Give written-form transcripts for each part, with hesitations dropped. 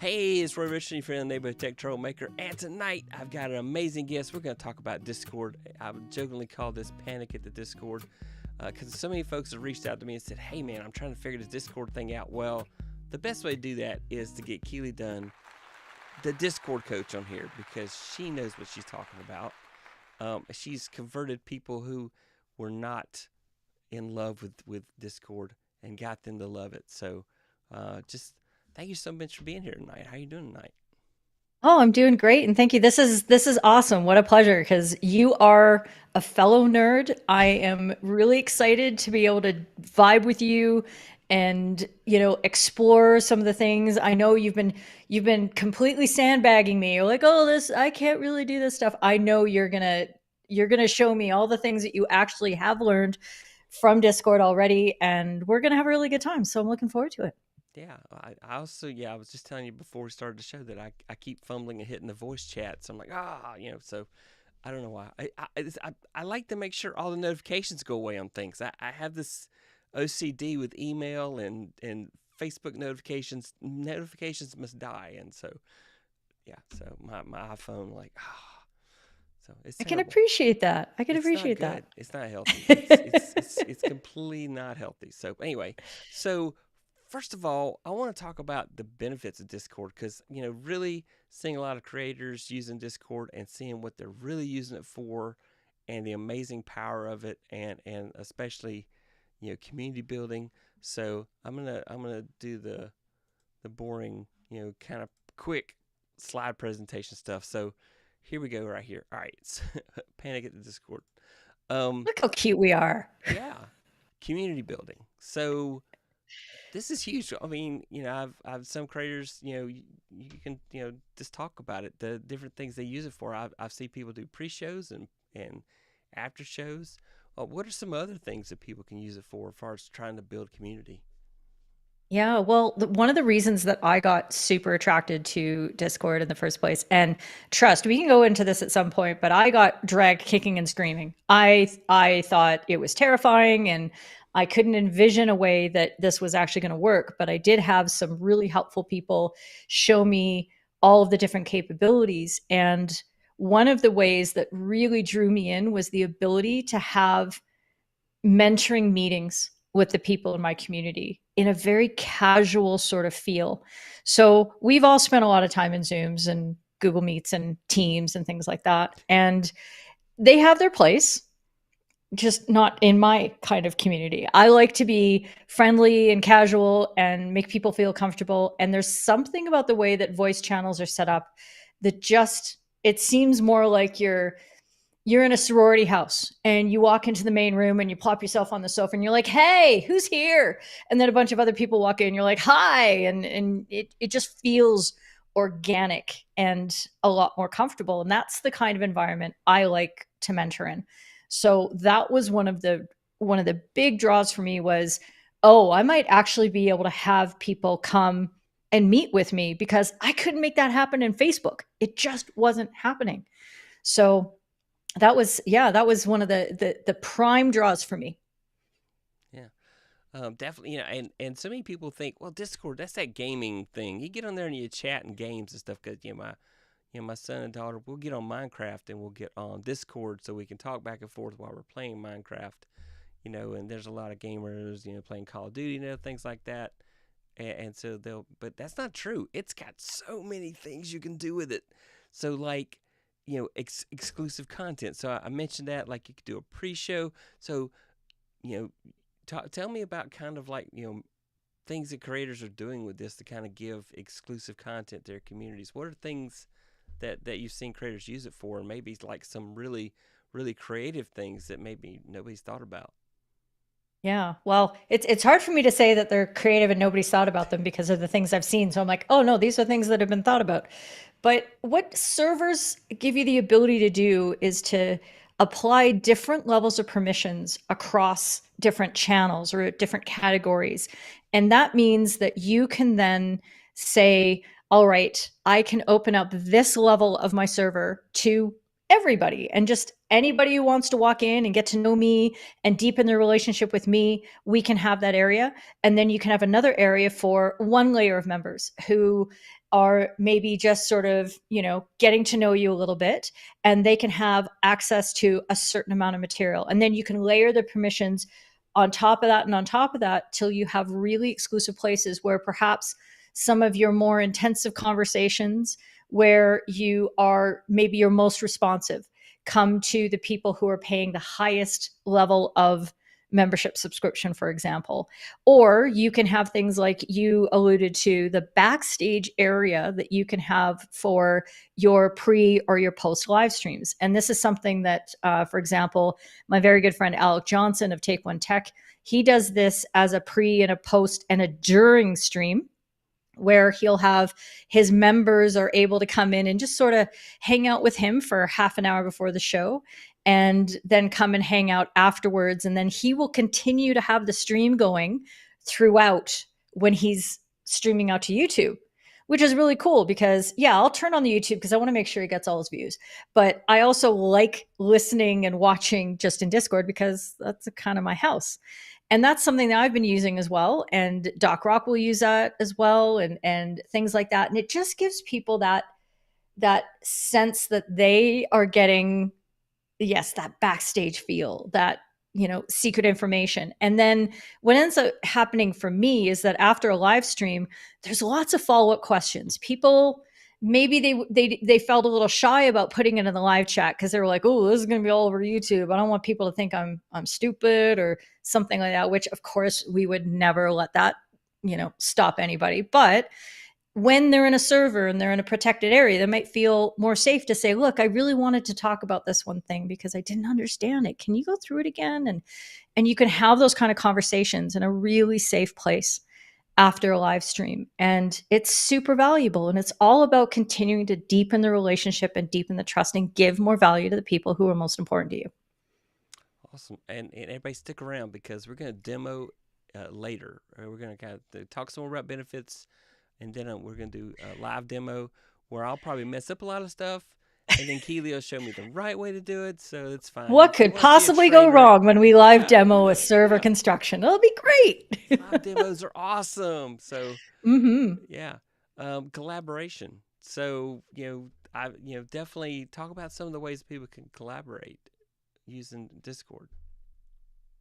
Hey, it's Roy Richardson, your friend, neighborhood tech Troublemaker, and tonight I've got an amazing guest. We're going to talk about Discord. I would jokingly call this Panic at the Discord because so many folks have reached out to me and said, hey man, I'm trying to figure this Discord thing out. Well, the best way to do that is to get Keely Dunn, the Discord coach, on here because she knows what she's talking about. She's converted people who were not in love with Discord and got them to love it. So just thank you so much for being here tonight. How you doing tonight? Oh, I'm doing great, and thank you. This is awesome. What a pleasure, because you are a fellow nerd. I am really excited to be able to vibe with you and, explore some of the things. I know you've been completely sandbagging me. You're like, "Oh, this I can't really do this stuff." I know you're gonna show me all the things that you actually have learned from Discord already, and we're gonna have a really good time. So I'm looking forward to it. Yeah, I also, I was just telling you before we started the show that I keep fumbling and hitting the voice chat. So I'm like, so I don't know why. I like to make sure all the notifications go away on things. I have this OCD with email and Facebook notifications. Notifications must die. And so, yeah, so my iPhone, like, so it's I can terrible. appreciate that. I can It's not appreciate that. good. It's not healthy. It's completely not healthy. So anyway, so first of all, I want to talk about the benefits of Discord because really seeing a lot of creators using Discord and seeing what they're really using it for, and the amazing power of it, and especially community building. So I'm gonna do the boring kind of quick slide presentation stuff. So here we go right here. All right, Panic at the Discord. Um, Look how cute we are. yeah, community building. So this is huge. I mean, I've some creators, you can just talk about it, the different things they use it for. I've seen people do pre-shows and after shows. What are some other things that people can use it for as far as trying to build community? Yeah, well, one of the reasons that I got super attracted to Discord in the first place, and trust, we can go into this at some point, but I got dragged kicking and screaming. I thought it was terrifying, and I couldn't envision a way that this was actually going to work. But I did have some really helpful people show me all of the different capabilities, and one of the ways that really drew me in was the ability to have mentoring meetings with the people in my community in a very casual sort of feel. So we've all spent a lot of time in Zooms and Google Meets and Teams and things like that. And they have their place, just not in my kind of community. I like to be friendly and casual and make people feel comfortable. And there's something about the way that voice channels are set up that just, it seems more like you're in a sorority house and you walk into the main room and you plop yourself on the sofa and you're like, hey, who's here? And then a bunch of other people walk in and you're like, hi. And it just feels organic and a lot more comfortable. And that's the kind of environment I like to mentor in. So that was one of the big draws for me was, oh, I might actually be able to have people come and meet with me because I couldn't make that happen in Facebook. It just wasn't happening. So that was one of the prime draws for me. Yeah. Definitely, and so many people think, well, Discord, that's that gaming thing. You get on there and you chat and games and stuff. Because my son and daughter, we'll get on Minecraft and we'll get on Discord so we can talk back and forth while we're playing Minecraft. And there's a lot of gamers, playing Call of Duty and other things like that. And so but that's not true. It's got so many things you can do with it. So like, exclusive content. So I mentioned that, like you could do a pre-show. So you know tell me about kind of like things that creators are doing with this to kind of give exclusive content to their communities. What are things that you've seen creators use it for, and maybe like some really creative things that maybe nobody's thought about? Yeah. Well, it's hard for me to say that they're creative and nobody's thought about them because of the things I've seen. So I'm like, oh no, these are things that have been thought about. But what servers give you the ability to do is to apply different levels of permissions across different channels or different categories. And that means that you can then say, all right, I can open up this level of my server to everybody and just anybody who wants to walk in and get to know me and deepen their relationship with me, we can have that area. And then you can have another area for one layer of members who are maybe just sort of, getting to know you a little bit, and they can have access to a certain amount of material. And then you can layer the permissions on top of that and on top of that till you have really exclusive places where perhaps some of your more intensive conversations, where you are maybe your most responsive, come to the people who are paying the highest level of membership subscription, for example. Or you can have things like you alluded to, the backstage area that you can have for your pre or your post live streams. And this is something that, for example, my very good friend Alec Johnson of Take One Tech, he does this as a pre and a post and a during stream, where he'll have his members are able to come in and just sort of hang out with him for half an hour before the show, and then come and hang out afterwards. And then he will continue to have the stream going throughout when he's streaming out to YouTube, which is really cool because, yeah, I'll turn on the YouTube because I want to make sure he gets all his views. But I also like listening and watching just in Discord because that's kind of my house. And that's something that I've been using as well. And Doc Rock will use that as well, and things like that. And it just gives people that sense that they are getting, yes, that backstage feel, that, secret information. And then what ends up happening for me is that after a live stream, there's lots of follow-up questions. People, maybe they felt a little shy about putting it in the live chat because they were like, oh, this is going to be all over YouTube. I don't want people to think I'm stupid or something like that, which of course we would never let that, stop anybody. But when they're in a server and they're in a protected area, they might feel more safe to say, look, I really wanted to talk about this one thing because I didn't understand it. Can you go through it again? And you can have those kind of conversations in a really safe place after a live stream. And it's super valuable. And it's all about continuing to deepen the relationship and deepen the trust and give more value to the people who are most important to you. Awesome. And everybody stick around because we're going to demo later. We're going to kind of talk some more about benefits, and then we're going to do a live demo where I'll probably mess up a lot of stuff, and then Keely will show me the right way to do it, so it's fine. What If you could want to see a possibly go train wreck, wrong when we live yeah, demo a server yeah, construction? It'll be great. live demos are awesome. So Mm-hmm. yeah, collaboration. So I definitely talk about some of the ways people can collaborate using Discord.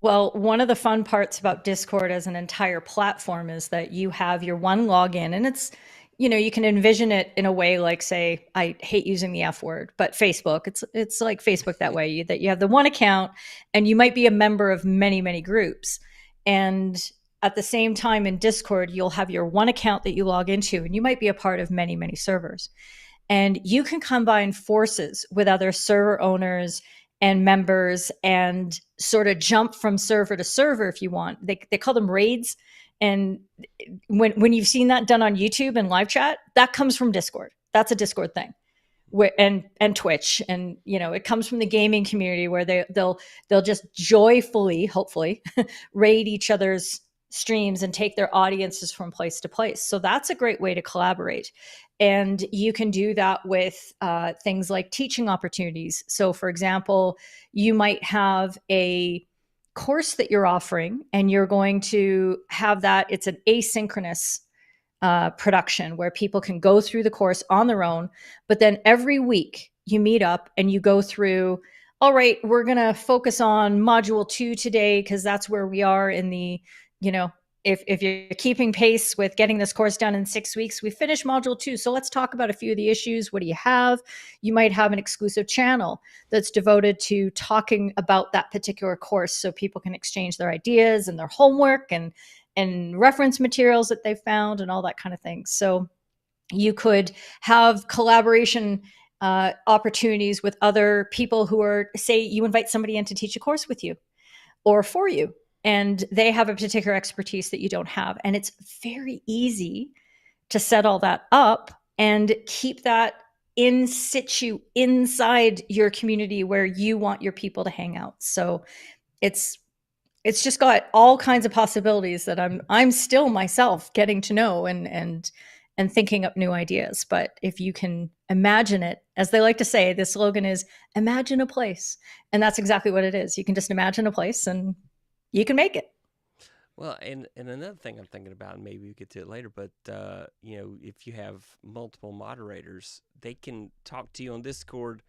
Well, one of the fun parts about Discord as an entire platform is that you have your one login, and it's, you can envision it in a way like, say, I hate using the F word, but Facebook, it's like Facebook that way, that you have the one account and you might be a member of many, many groups. And at the same time in Discord, you'll have your one account that you log into, and you might be a part of many, many servers. And you can combine forces with other server owners and members and sort of jump from server to server if you want. They call them raids. And when you've seen that done on YouTube and live chat, that comes from Discord. That's a Discord thing. Where, and Twitch, and it comes from the gaming community where they'll just joyfully, hopefully, raid each other's streams and take their audiences from place to place. So that's a great way to collaborate. And you can do that with things like teaching opportunities. So, for example, you might have a course that you're offering, and you're going to have that. It's an asynchronous production where people can go through the course on their own. But then every week you meet up and you go through, all right, we're going to focus on module 2 today because that's where we are in the, if you're keeping pace with getting this course done in 6 weeks, we finished module 2. So let's talk about a few of the issues. What do you have? You might have an exclusive channel that's devoted to talking about that particular course so people can exchange their ideas and their homework and reference materials that they found and all that kind of thing. So you could have collaboration opportunities with other people who are, say, you invite somebody in to teach a course with you or for you, and they have a particular expertise that you don't have. And it's very easy to set all that up and keep that in situ inside your community where you want your people to hang out. So it's just got all kinds of possibilities that I'm still myself getting to know and and thinking up new ideas. But if you can imagine it, as they like to say, the slogan is imagine a place. And that's exactly what it is. You can just imagine a place and you can make it. Well, and another thing I'm thinking about, and maybe we get to it later, but if you have multiple moderators, they can talk to you on Discord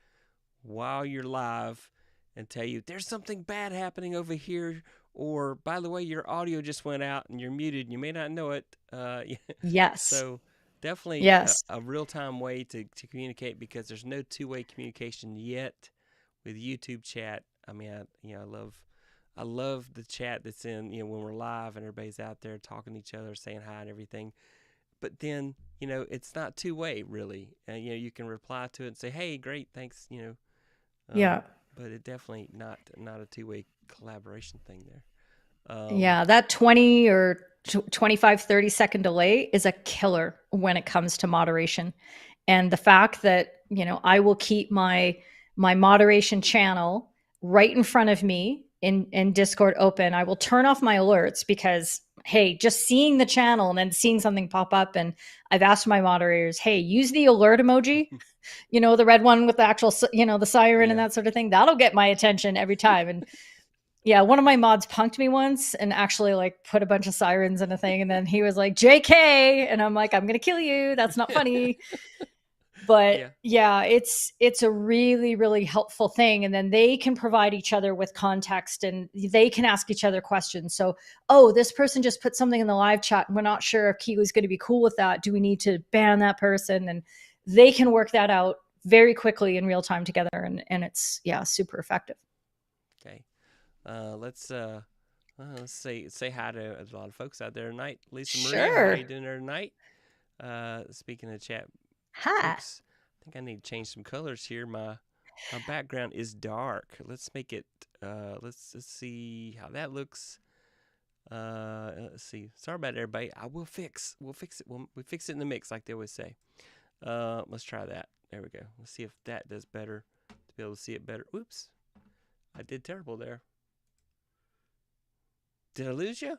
while you're live and tell you there's something bad happening over here, or by the way, your audio just went out and you're muted and you may not know it. Yes. So definitely Yes. a real time way to communicate, because there's no two-way communication yet with YouTube chat. I mean, I love the chat that's in, when we're live and everybody's out there talking to each other, saying hi and everything. But then, it's not two way really. You can reply to it and say, "Hey, great, thanks," Yeah. but it definitely not a two-way collaboration thing there. Yeah, that 20 or 25, 30-second delay is a killer when it comes to moderation. And the fact that, I will keep my moderation channel right in front of me in Discord open. I will turn off my alerts because, hey, just seeing the channel and then seeing something pop up, and I've asked my moderators, hey, use the alert emoji, the red one with the actual, the siren and Yeah. that sort of thing. That'll get my attention every time. And yeah, one of my mods punked me once and actually like put a bunch of sirens in a thing, and then he was like, JK, and I'm like, I'm gonna kill you. That's not funny. But Yeah. yeah, it's a really, really helpful thing. And then they can provide each other with context and they can ask each other questions. So, oh, this person just put something in the live chat and we're not sure if Kiwi's going to be cool with that. Do we need to ban that person? And they can work that out very quickly in real time together. And it's, yeah, super effective. Okay. Let's say hi to a lot of folks out there tonight. Lisa Marie, how Sure. you doing there tonight? Speaking of chat, Hi. folks, I think I need to change some colors here. My background is dark. Let's make it. Let's see how that looks. Let's see. Sorry about it, everybody. We'll fix it. We fix it in the mix, like they always say. Let's try that. There we go. Let's see if that does better to be able to see it better. Oops, I did terrible there. Did I lose you?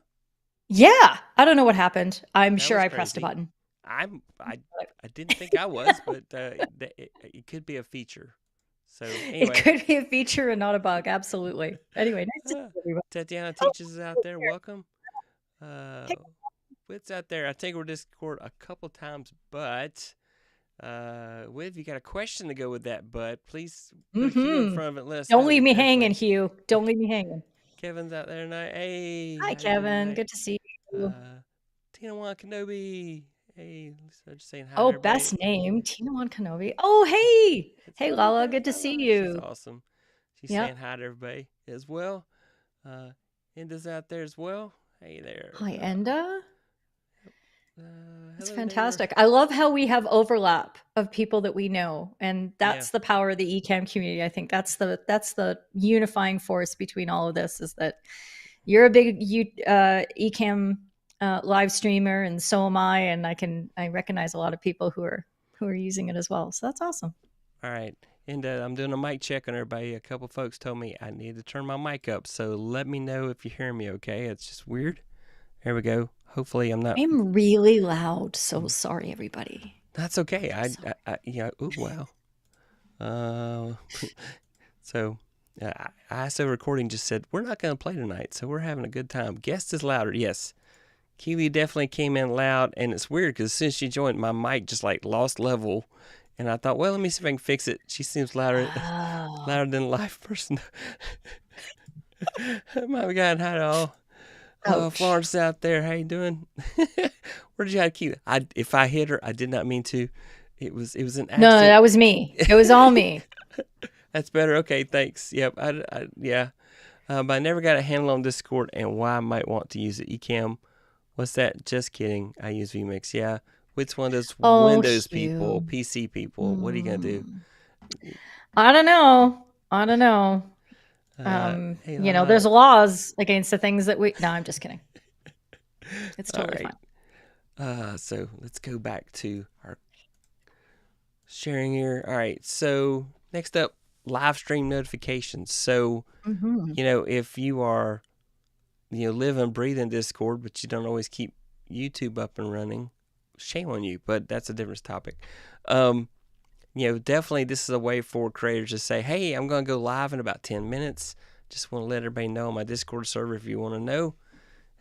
Yeah. I don't know what happened. I'm That sure was I pressed a crazy. button. I didn't think I was, but it could be a feature. So It anyway, could be a feature and not a bug. Absolutely. Anyway, nice to uh, see everyone. Tatiana Oh, teaches out there. Welcome. Uh, Wits out there. I think we're Discord a couple times, but if you got a question to go with that, but please put a Q in mm-hmm. front of it. Let us Don't know. leave me hanging, Definitely. Hugh. Don't leave me hanging. Kevin's out there tonight. Hey, Hi, how you doing Kevin. tonight? Good to see you. Uh, Tina Wan Kenobi. Hey, Lisa, just saying hi to Oh, everybody. best name, Tina One Kenobi. Oh, hey. It's Hey, Lala. Lala. Good to Hi, see Lala. She's you. awesome. She's saying Yep. hi to everybody as well. Uh, Enda's out there as well. Hey there. Hi, Enda. That's Hello there. fantastic. I love how we have overlap of people that we know, and Yeah. that's the power of the Ecamm community. I think that's the unifying force between all of this is that you're a big Ecamm live streamer, and so am I, and I recognize a lot of people who are using it as well. So that's awesome. All right. And I'm doing a mic check on everybody. A couple folks told me I need to turn my mic up, so let me know if you hear me. Okay? It's just weird. There we go. Hopefully, I'm not. I'm really loud, so sorry, everybody. That's okay. So Yeah. Oh wow. Uh, so ISO recording just said we're not going to play tonight, so we're having a good time. Guest is louder. Yes. Keely definitely came in loud, and it's weird because as soon as she joined, my mic just like lost level, and I thought, well, let me see if I can fix it. She seems louder, oh, louder than a live person. My God, hi to all. Oh, ouch. Florence out there, how you doing? Where did you have Keely? If I hit her, I did not mean to. It was an No, accident. that was me. It was all me. That's better. Okay, thanks. Yep. Yeah. But I never got a handle on Discord and why I might want to use it. Ecamm. What's that? Just kidding. I use vMix. Yeah. Which one of those Oh, Windows people, Hugh. PC people? What are you gonna do? Hmm. I don't know. I don't know. Hey Lala. There's laws against the things that we. No, I'm just kidding. It's All totally right. fine. So let's go back to our sharing here. All right. So next up, live stream notifications. So Hmm. if you are live and breathe in Discord, but you don't always keep YouTube up and running, shame on you, but that's a different topic. Um, definitely this is a way for creators to say, hey, I'm going to go live in about 10 minutes. Just want to let everybody know on my Discord server if you want to know.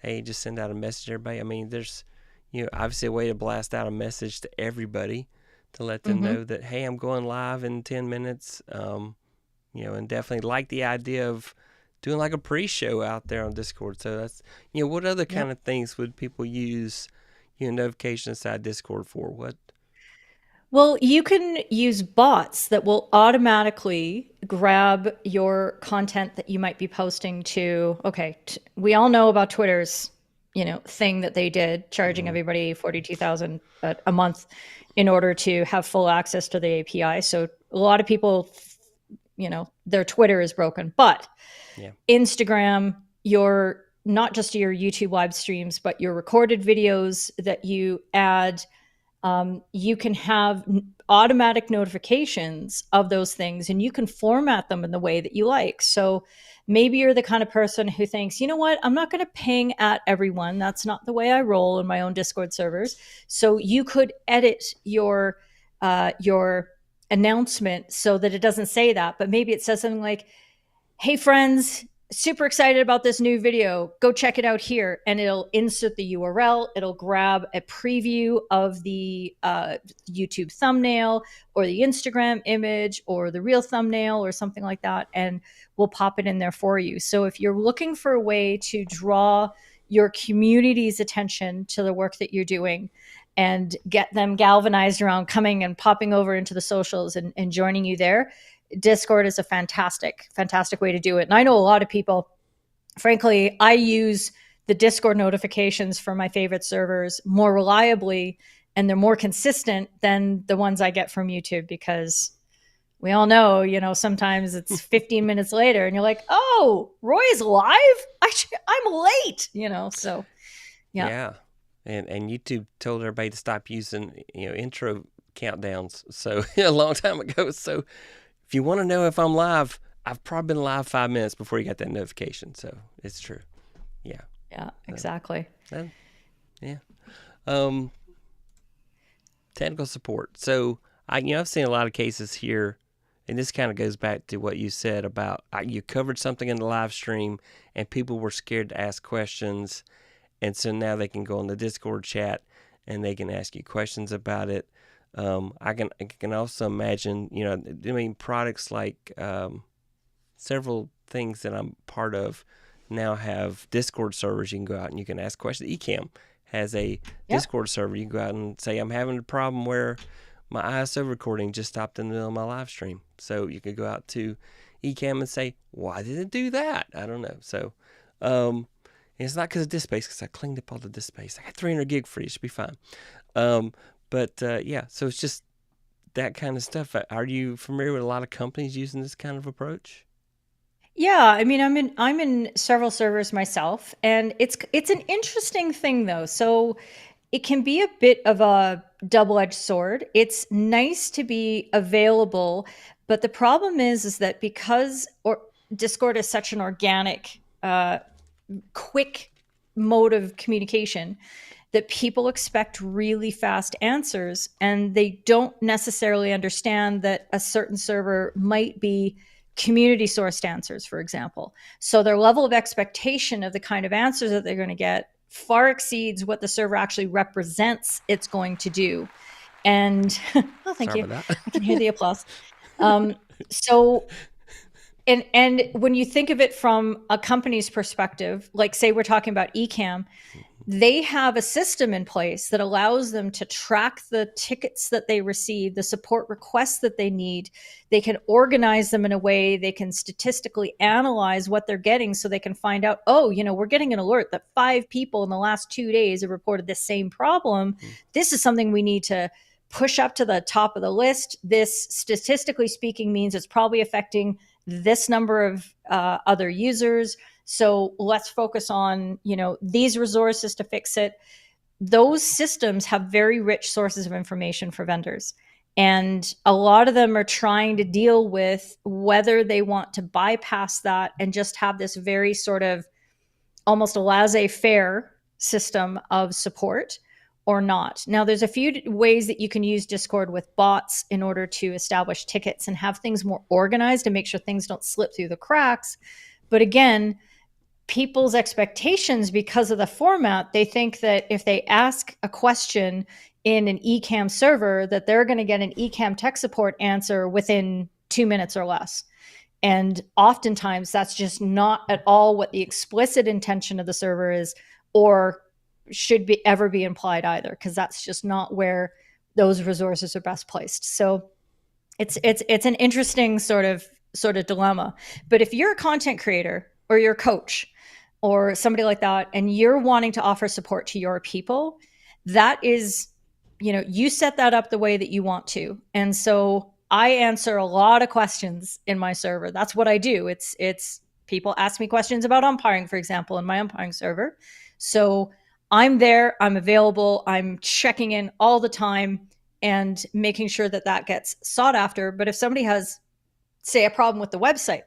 Hey, just send out a message to everybody. I mean, there's, obviously a way to blast out a message to everybody to let them Mm-hmm. know that, hey, I'm going live in 10 minutes. And definitely like the idea of doing like a pre-show out there on Discord. So that's, what other Yep. kind of things would people use, notifications inside Discord for? What? Well, you can use bots that will automatically grab your content that you might be posting to. Okay, we all know about Twitter's, thing that they did, charging Mm-hmm. everybody 42,000 a month in order to have full access to the API. So a lot of people, their Twitter is broken, but Yeah. Instagram, your not just your YouTube live streams, but your recorded videos that you add, you can have automatic notifications of those things and you can format them in the way that you like. So maybe you're the kind of person who thinks, you know what, I'm not going to ping at everyone. That's not the way I roll in my own Discord servers. So you could edit your announcement so that it doesn't say that, but maybe it says something like, hey friends, super excited about this new video, go check it out here. And it'll insert the URL, it'll grab a preview of the YouTube thumbnail or the Instagram image or the real thumbnail or something like that, and we'll pop it in there for you. So if you're looking for a way to draw your community's attention to the work that you're doing and get them galvanized around coming and popping over into the socials and joining you there, Discord is a fantastic, fantastic way to do it. And I know a lot of people, frankly, I use the Discord notifications for my favorite servers more reliably and they're more consistent than the ones I get from YouTube because we all know, sometimes it's 15 minutes later and you're like, oh, Roy's live? I'm late, so yeah. Yeah. And YouTube told everybody to stop using, intro countdowns. So a long time ago. So if you want to know if I'm live, I've probably been live 5 minutes before you got that notification. So it's true. Yeah. Yeah, exactly. Yeah. Um, Technical support. So I've seen a lot of cases here, and this kind of goes back to what you said about you covered something in the live stream, and people were scared to ask questions, and so now they can go on the Discord chat and they can ask you questions about it. I can also imagine, products like several things that I'm part of now have Discord servers. You can go out and you can ask questions. Ecamm has a Yeah. Discord server. You can go out and say, I'm having a problem where my ISO recording just stopped in the middle of my live stream. So you could go out to Ecamm and say, why did it do that? I don't know. So it's not because of disk space, because I cleaned up all the disk space. I got 300 gig free. It should be fine. Yeah, so it's just that kind of stuff. Are you familiar with a lot of companies using this kind of approach? Yeah, I mean, I'm in several servers myself, and it's an interesting thing though. So it can be a bit of a double-edged sword. It's nice to be available, but the problem is that because Discord is such an organic, quick mode of communication, that people expect really fast answers, and they don't necessarily understand that a certain server might be community sourced answers, for example. So their level of expectation of the kind of answers that they're going to get far exceeds what the server actually represents it's going to do. And oh, thank Sorry you. about I can hear the applause. So and when you think of it from a company's perspective, like say we're talking about Ecamm, they have a system in place that allows them to track the tickets that they receive, the support requests that they need. They can organize them in a way, they can statistically analyze what they're getting so they can find out, oh, we're getting an alert that 5 people in the last 2 days have reported this same problem. that. This is something we need to push up to the top of the list. This, statistically speaking, means it's probably affecting this number of other users. So let's focus on, these resources to fix it. Those systems have very rich sources of information for vendors. And a lot of them are trying to deal with whether they want to bypass that and just have this very sort of almost a laissez-faire system of support, or not. Now, there's a few ways that you can use Discord with bots in order to establish tickets and have things more organized and make sure things don't slip through the cracks. But again, people's expectations, because of the format, they think that if they ask a question in an eCam server, that they're going to get an eCam tech support answer within 2 minutes or less. And oftentimes that's just not at all what the explicit intention of the server is, or should be ever be implied either, because that's just not where those resources are best placed. So it's an interesting sort of dilemma. But if you're a content creator or you're a coach or somebody like that, and you're wanting to offer support to your people, that is, you set that up the way that you want to. And so I answer a lot of questions in my server. That's what I do. It's people ask me questions about umpiring, for example, in my umpiring server. So I'm there, I'm available, I'm checking in all the time and making sure that that gets sought after. But if somebody has, say, a problem with the website,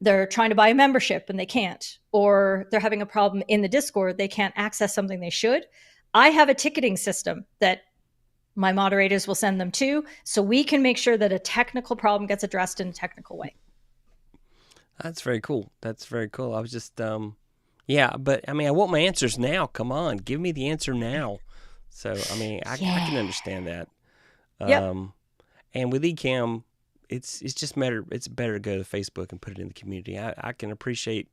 they're trying to buy a membership and they can't, or they're having a problem in the Discord, they can't access something they should, I have a ticketing system that my moderators will send them to, so we can make sure that a technical problem gets addressed in a technical way. That's very cool. That's very cool. I was just, yeah, but I mean, I want my answers now. Come on, give me the answer now. So, I mean, I can understand that. Yep. And with eCam, it's just better. It's better to go to Facebook and put it in the community. I can appreciate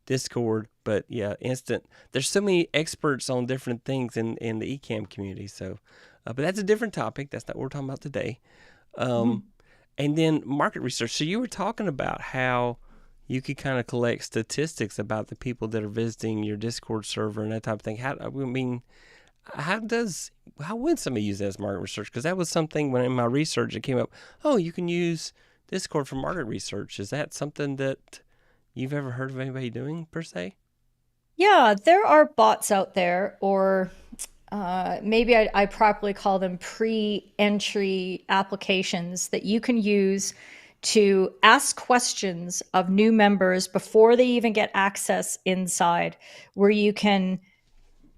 Discord, but yeah, instant. There's so many experts on different things in the eCam community. So, but that's a different topic. That's not what we're talking about today. And then market research. So you were talking about how you could kind of collect statistics about the people that are visiting your Discord server and that type of thing. How would somebody use that as market research? Because that was something when in my research it came up. Oh, you can use Discord for market research. Is that something that you've ever heard of anybody doing per se? Yeah, there are bots out there, or maybe I properly call them pre-entry applications that you can use to ask questions of new members before they even get access inside, where you can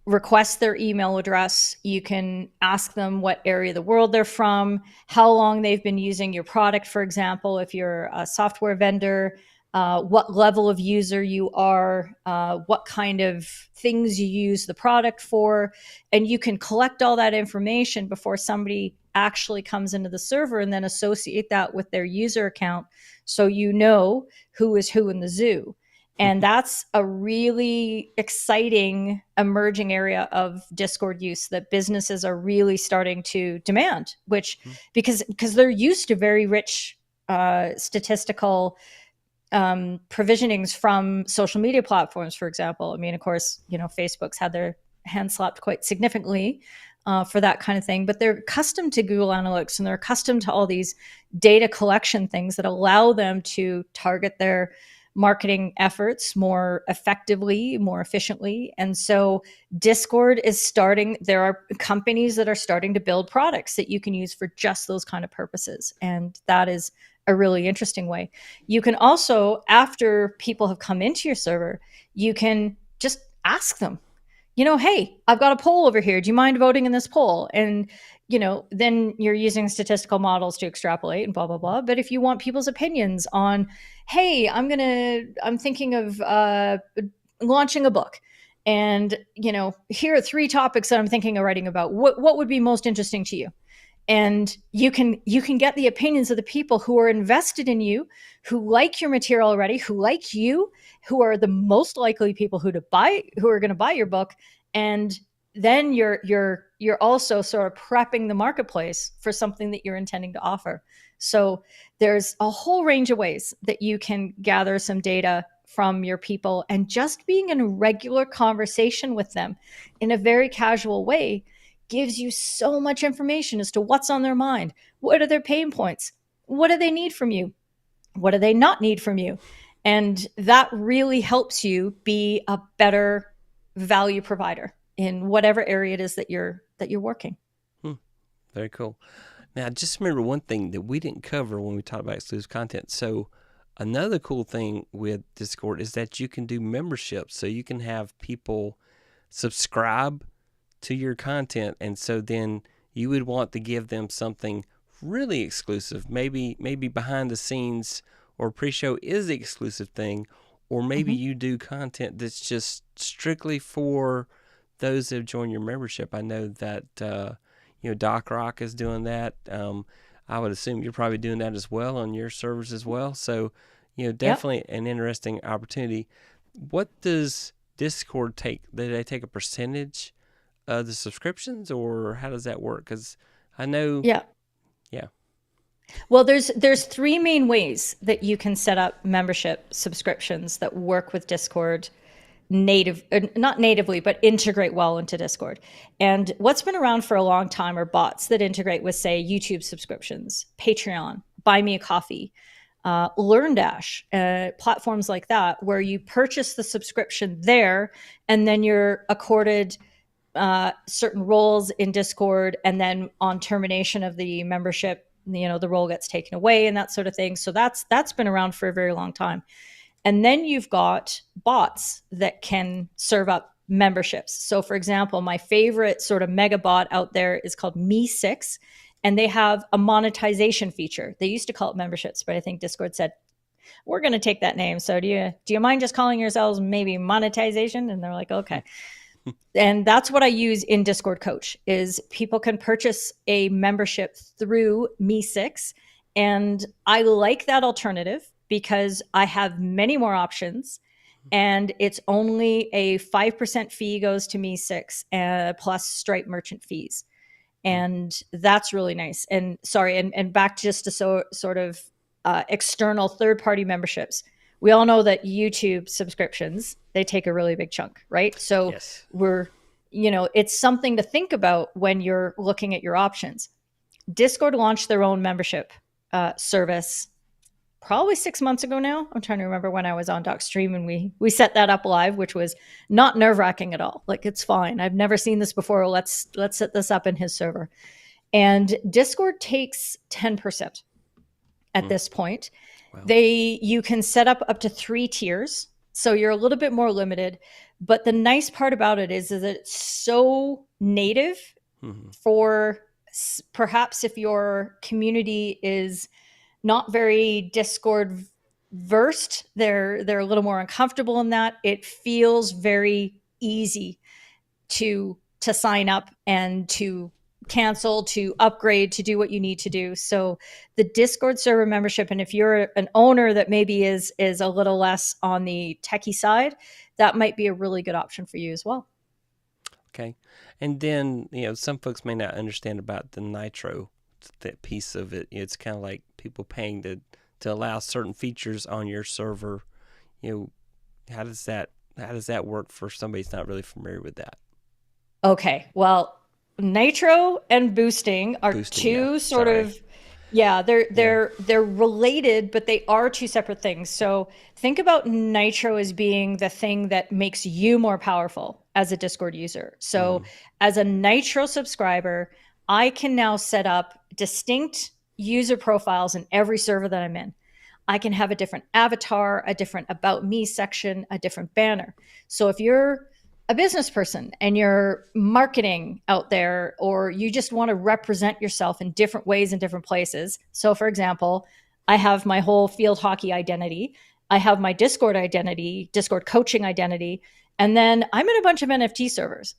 request their email address. You can ask them what area of the world they're from, how long they've been using your product, for example, if you're a software vendor, what level of user you are, what kind of things you use the product for. And you can collect all that information before somebody actually comes into the server, and then associate that with their user account, so you know who is who in the zoo. And that's a really exciting emerging area of Discord use that businesses are really starting to demand, which because they're used to very rich statistical provisionings from social media platforms, for example. I mean, of course, Facebook's had their hand slapped quite significantly for that kind of thing, but they're accustomed to Google Analytics, and they're accustomed to all these data collection things that allow them to target their marketing efforts more effectively, more efficiently. And so Discord is starting, there are companies that are starting to build products that you can use for just those kind of purposes. And that is a really interesting way. You can also, after people have come into your server, you can just ask them, hey, I've got a poll over here. Do you mind voting in this poll? And, then you're using statistical models to extrapolate and blah, blah, blah. But if you want people's opinions on, hey, I'm thinking of launching a book. And, here are 3 topics that I'm thinking of writing about. What would be most interesting to you? And you can get the opinions of the people who are invested in you, who like your material already, who like you, who are the most likely people who are going to buy your book. And then you're also sort of prepping the marketplace for something that you're intending to offer. So there's a whole range of ways that you can gather some data from your people, and just being in a regular conversation with them in a very casual way gives you so much information as to what's on their mind. What are their pain points? What do they need from you? What do they not need from you? And that really helps you be a better value provider in whatever area it is that you're working. Very cool. Now, just remember one thing that we didn't cover when we talked about exclusive content. So another cool thing with Discord is that you can do memberships. So you can have people subscribe to your content, and so then you would want to give them something really exclusive, maybe behind the scenes or pre-show is the exclusive thing, or maybe Mhm. you do content that's just strictly for those that have joined your membership. I know that Doc Rock is doing that. I would assume you're probably doing that as well on your servers as well. So, Yep. definitely an interesting opportunity. What does Discord take? Do they take a percentage of the subscriptions, or how does that work? Because I know, Yeah. yeah. Well, there's three main ways that you can set up membership subscriptions that work with Discord native, not natively, but integrate well into Discord. And what's been around for a long time are bots that integrate with, say, YouTube subscriptions, Patreon, Buy Me a Coffee, LearnDash, platforms like that, where you purchase the subscription there, and then you're accorded certain roles in Discord, and then on termination of the membership, the role gets taken away and that sort of thing. So that's been around for a very long time. And then you've got bots that can serve up memberships. So, for example, my favorite sort of mega bot out there is called Me6, and they have a monetization feature. They used to call it memberships, but I think Discord said, we're going to take that name. So do you mind just calling yourselves maybe monetization? And they're like, okay. And that's what I use in Discord Coach is people can purchase a membership through Me6. And I like that alternative because I have many more options, and it's only a 5% fee goes to Me6 plus Stripe merchant fees. And that's really nice. And sorry, and back just to sort of external third party memberships. We all know that YouTube subscriptions, they take a really big chunk, right? So Yes. it's something to think about when you're looking at your options. Discord launched their own membership service probably 6 months ago now. I'm trying to remember when I was on Doc Stream and we set that up live, which was not nerve wracking at all. Like, it's fine. I've never seen this before. Let's set this up in his server. And Discord takes 10% at this point. Wow. You can set up to 3 tiers, so you're a little bit more limited. But the nice part about it is that it's so native for perhaps if your community is not very Discord versed, they're a little more uncomfortable in that. It feels very easy to sign up and to cancel, to upgrade, to do what you need to do. So the Discord server membership, and if you're an owner that maybe is a little less on the techie side, that might be a really good option for you as well. Okay. And then, some folks may not understand about the Nitro, that piece of it. It's kind of like people paying to allow certain features on your server. How does that work for somebody who's not really familiar with that? Okay. Well, nitro and boosting are Boosting, yeah. two sort Sorry. of, yeah, they're Yeah. they're they're related, but they are two separate things. So think about nitro as being the thing that makes you more powerful as a Discord user. So as a nitro subscriber, I can now set up distinct user profiles in every server that I'm in. I can have a different avatar, a different about me section, a different banner. So if you're a business person and you're marketing out there, or you just want to represent yourself in different ways in different places. So, for example, I have my whole field hockey identity, I have my Discord identity, Discord coaching identity, and then I'm in a bunch of NFT servers.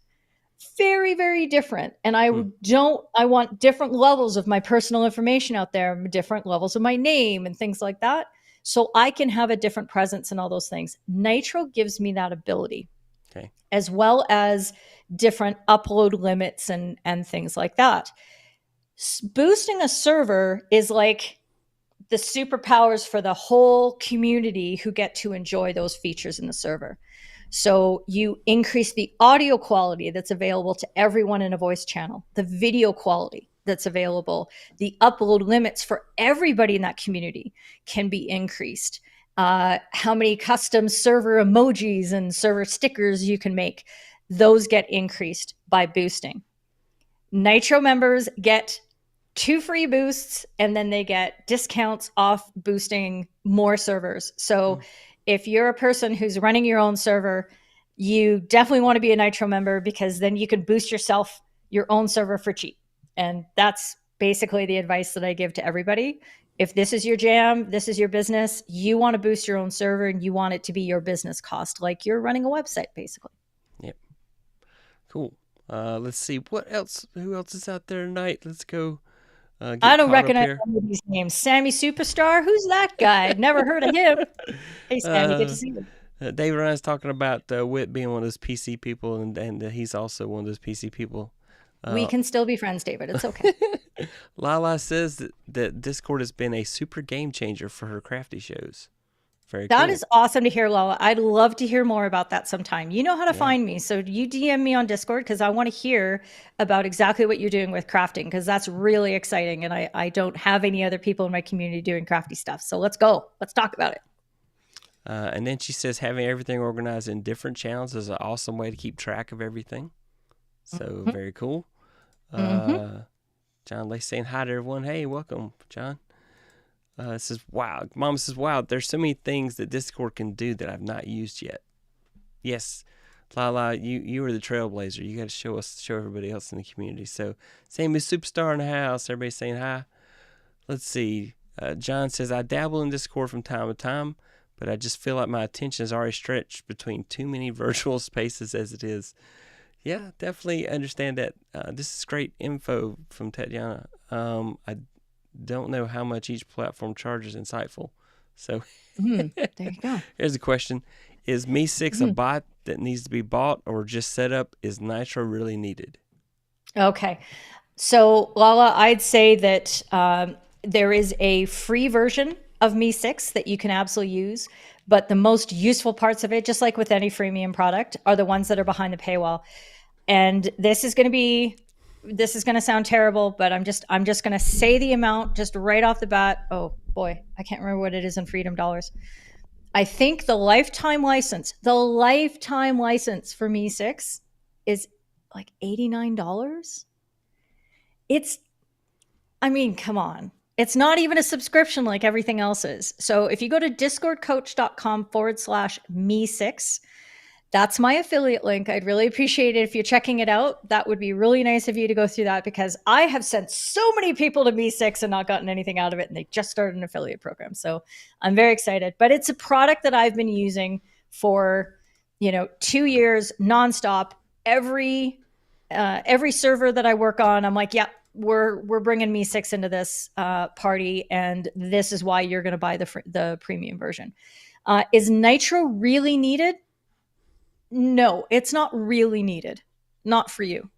Very, very different. And I want different levels of my personal information out there, different levels of my name and things like that. So I can have a different presence and all those things. Nitro gives me that ability. Okay. As well as different upload limits and things like that. Boosting a server is like the superpowers for the whole community who get to enjoy those features in the server. So you increase the audio quality that's available to everyone in a voice channel, the video quality that's available, the upload limits for everybody in that community can be increased. How many custom server emojis and server stickers you can make, those get increased by boosting. Nitro members get 2 free boosts, and then they get discounts off boosting more servers. So if you're a person who's running your own server, You definitely want to be a Nitro member because then you can boost yourself your own server for cheap. And that's basically the advice that I give to everybody. If this is your jam, this is your business, you want to boost your own server and you want it to be your business cost, like you're running a website, basically. Yep. Cool. Let's see what else. Who else is out there tonight? Let's go I get don't caught up recognize here. any of these names. Sammy Superstar, who's that guy? Never heard of him. Hey, Sammy, good to uh, see you. David Ryan's talking about Whit being one of those PC people, and he's also one of those PC people. We can still be friends, David. It's okay. Lala says that Discord has been a super game changer for her crafty shows. Very That cool. is awesome to hear, Lala. I'd love to hear more about that sometime. You know how to Yeah. find me. So you DM me on Discord because I want to hear about exactly what you're doing with crafting because that's really exciting. And I don't have any other people in my community doing crafty stuff. So let's go. Let's talk about it. And then she says having everything organized in different channels is an awesome way to keep track of everything. So very cool. John Lacey saying hi to everyone. Hey, welcome, John. Says, wow. Mom says, wow, there's so many things that Discord can do that I've not used yet. Yes, Lala, you are the trailblazer. You got to show everybody else in the community. So, same as Superstar in the house. Everybody saying hi. Let's see. John says, I dabble in Discord from time to time, but I just feel like my attention is already stretched between too many virtual spaces as it is. Yeah, definitely understand that. This is great info from Tatiana. I don't know how much each platform charges. Insightful. So There you go. here's a question. Is Me6 a bot that needs to be bought or just set up? Is Nitro really needed? Okay. So, Lala, I'd say that there is a free version of Me6 that you can absolutely use. But the most useful parts of it, just like with any freemium product, are the ones that are behind the paywall. And this is going to sound terrible, but I'm just going to say the amount just right off the bat. Oh boy, I can't remember what it is in freedom dollars. I think the lifetime license for Me6 is like $89. Come on. It's not even a subscription like everything else is. So if you go to discordcoach.com/me6, that's my affiliate link. I'd really appreciate it if you're checking it out. That would be really nice of you to go through that because I have sent so many people to Me6 and not gotten anything out of it. And they just started an affiliate program. So I'm very excited. But it's a product that I've been using for, 2 years nonstop. Every server that I work on, I'm like, yeah, we're bringing Me6 into this party. And this is why you're going to buy the premium version. Is Nitro really needed? No, it's not really needed. Not for you.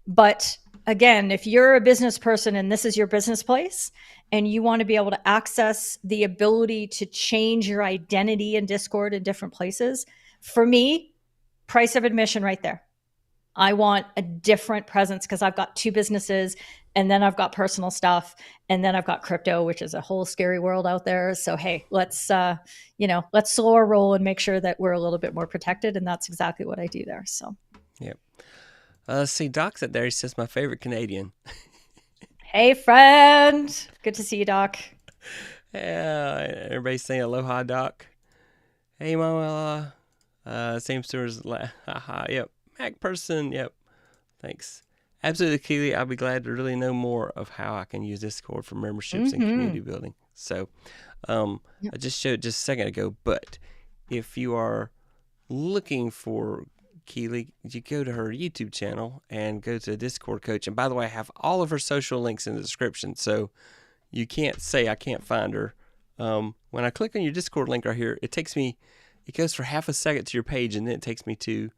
But again, if you're a business person and this is your business place and you want to be able to access the ability to change your identity in Discord in different places, for me, price of admission right there. I want a different presence because I've got 2 businesses and then I've got personal stuff and then I've got crypto, which is a whole scary world out there. So, hey, let's slow our roll and make sure that we're a little bit more protected. And that's exactly what I do there. So, Yep. Let's see. Doc's up there. He says, my favorite Canadian. hey, friend. Good to see you, Doc. Yeah, everybody's saying aloha, Doc. Hey, Mama. Same stores. Haha. Yep. Mac person. Yep. Thanks. Absolutely, Keely. I'll be glad to really know more of how I can use Discord for memberships and community building. So, I just showed just a second ago. But if you are looking for Keely, you go to her YouTube channel and go to Discord Coach. And by the way, I have all of her social links in the description, so you can't say I can't find her. When I click on your Discord link right here, it goes for half a second to your page, and then it takes me to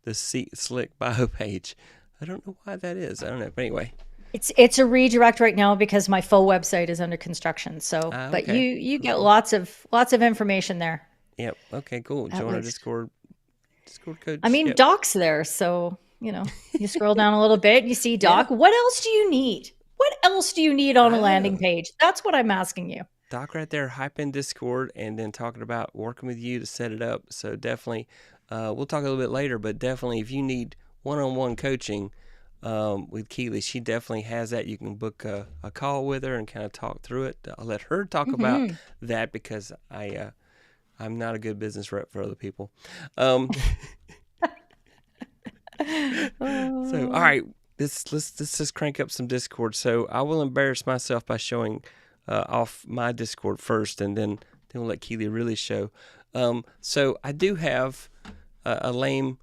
the Slick bio page. I don't know why that is. I don't know. But anyway. It's a redirect right now because my full website is under construction. So, but okay. you get lots of information there. Yep. Okay, cool. Join our Discord Coach. I mean, yep. Doc's there. So, you scroll down a little bit, you see Doc. Yeah. What else do you need? What else do you need on a landing page? That's what I'm asking you. Doc right there, hyping Discord and then talking about working with you to set it up. So definitely, we'll talk a little bit later, but definitely if you need one-on-one coaching with Keely, she definitely has that. You can book a call with her and kind of talk through it. I'll let her talk about that because I I'm not a good business rep for other people. Um, so all Oh. right, let's just crank up some Discord. So I will embarrass myself by showing off my Discord first, and then we'll let Keely really show. So I do have a lame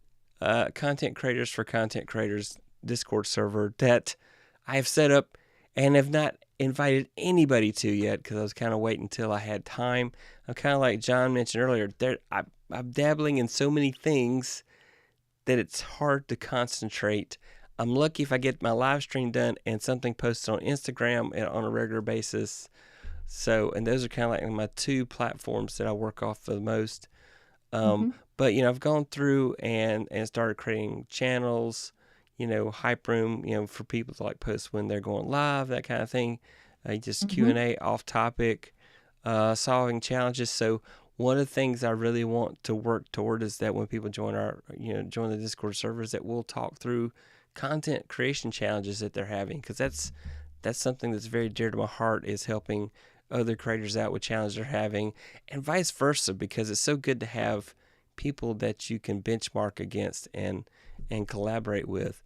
content creators for content creators Discord server that I have set up and have not invited anybody to yet because I was kind of waiting until I had time. I'm kind of like John mentioned earlier. I'm dabbling in so many things that it's hard to concentrate. I'm lucky if I get my live stream done and something posted on Instagram on a regular basis. So, and those are kind of like my two platforms that I work off for the most. Um, Mm-hmm. but I've gone through and started creating channels, hype room, for people to like post when they're going live, that kind of thing. Just Q Mm-hmm. and A off topic, solving challenges. So one of the things I really want to work toward is that when people join join the Discord servers, that we'll talk through content creation challenges that they're having, because that's something that's very dear to my heart, is helping other creators out with challenges they're having, and vice versa, because it's so good to have people that you can benchmark against and collaborate with.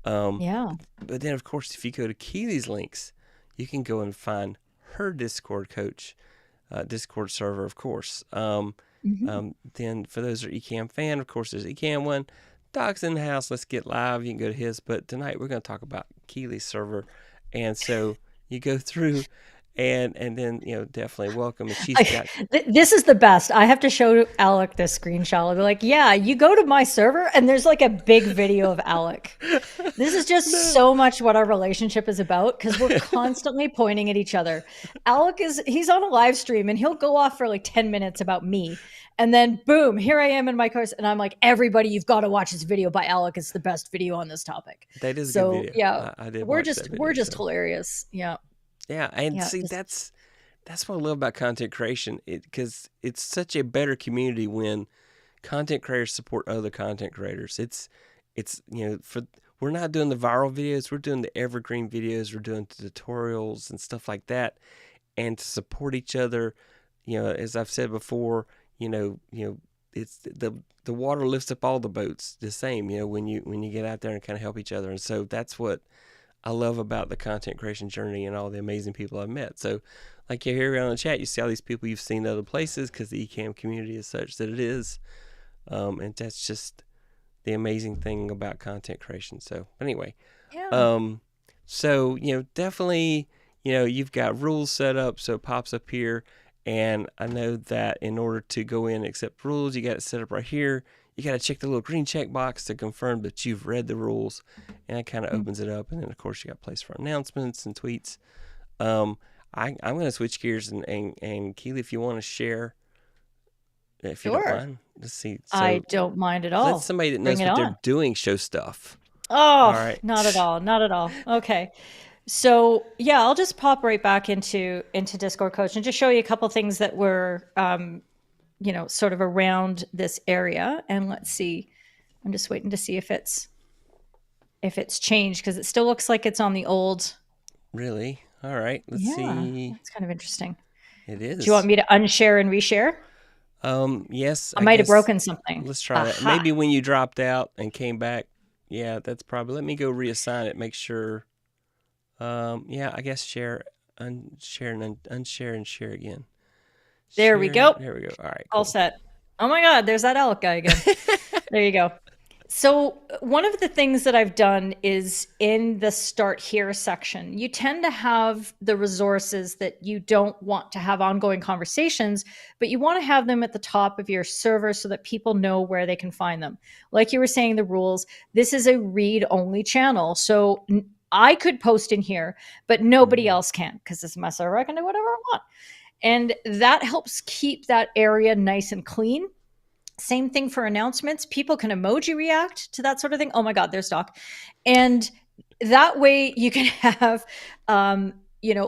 Um, Yeah. but then, of course, if you go to Keely's links, you can go and find her Discord server, of course. Mm-hmm. Then for those who are Ecamm fan, of course, there's Ecamm one. Doc's in the house. Let's get live. You can go to his. But tonight we're going to talk about Keely's server, and so you go through, and then definitely welcome. And she's got This is the best. I have to show Alec this screenshot. I'll be like, yeah, you go to my server and there's like a big video of Alec. This is just no. so much what our relationship is about because we're constantly pointing at each other. He's on a live stream and he'll go off for like 10 minutes about me. And then boom, here I am in my course. And I'm like, everybody, you've got to watch this video by Alec. It's the best video on this topic. That is a good So video. yeah, I did we're watch just that we're video. just So hilarious. Yeah. yeah, and Yeah. see, that's what I love about content creation, because it's such a better community when content creators support other content creators. It's for we're not doing the viral videos, we're doing the evergreen videos, we're doing the tutorials and stuff like that, and to support each other. As I've said before, it's the water lifts up all the boats the same. When you get out there and kind of help each other, and so that's what I love about the content creation journey and all the amazing people I've met. So, like you hear around the chat, you see all these people you've seen other places because the Ecamm community is such that it is. And that's just the amazing thing about content creation. So, anyway, Yeah. um, so definitely, you've got rules set up, so it pops up here. And I know that in order to go in and accept rules, you got it set up right here. You got to check the little green check box to confirm that you've read the rules, and it kind of opens it up. And then, of course, you got place for announcements and tweets. Um, I'm going to switch gears, and Keely, if you want to share, if you don't Sure. mind, let's see. I So don't mind at let all. somebody that Bring knows it what they're on. doing show stuff. All Oh, right. not at all. Not at all. Okay. So yeah, I'll just pop right back into Discord Coach and just show you a couple things that were sort of around this area. And let's see. I'm just waiting to see if it's changed because it still looks like it's on the old. Really? All right. Let's Yeah, see. that's kind of interesting. It Do you want is. me to unshare and reshare? Yes, I I might have guess broken something. let's try that. Aha. Maybe when you dropped out and came back. Yeah, that's probably. Let me go reassign it. Make sure. Yeah, I guess share, unshare, and unshare and share again. There we Share. go. There we go. All right. All Cool. set. Oh my God, there's that Alec guy again. There you go. So, one of the things that I've done is in the start here section, you tend to have the resources that you don't want to have ongoing conversations, but you want to have them at the top of your server so that people know where they can find them. Like you were saying, the rules, this is a read only channel. So, I could post in here, but nobody else can because this is my server. I can do whatever I want. And that helps keep that area nice and clean. Same thing for announcements. People can emoji react to that sort of thing. Oh my God, there's Doc. And that way you can have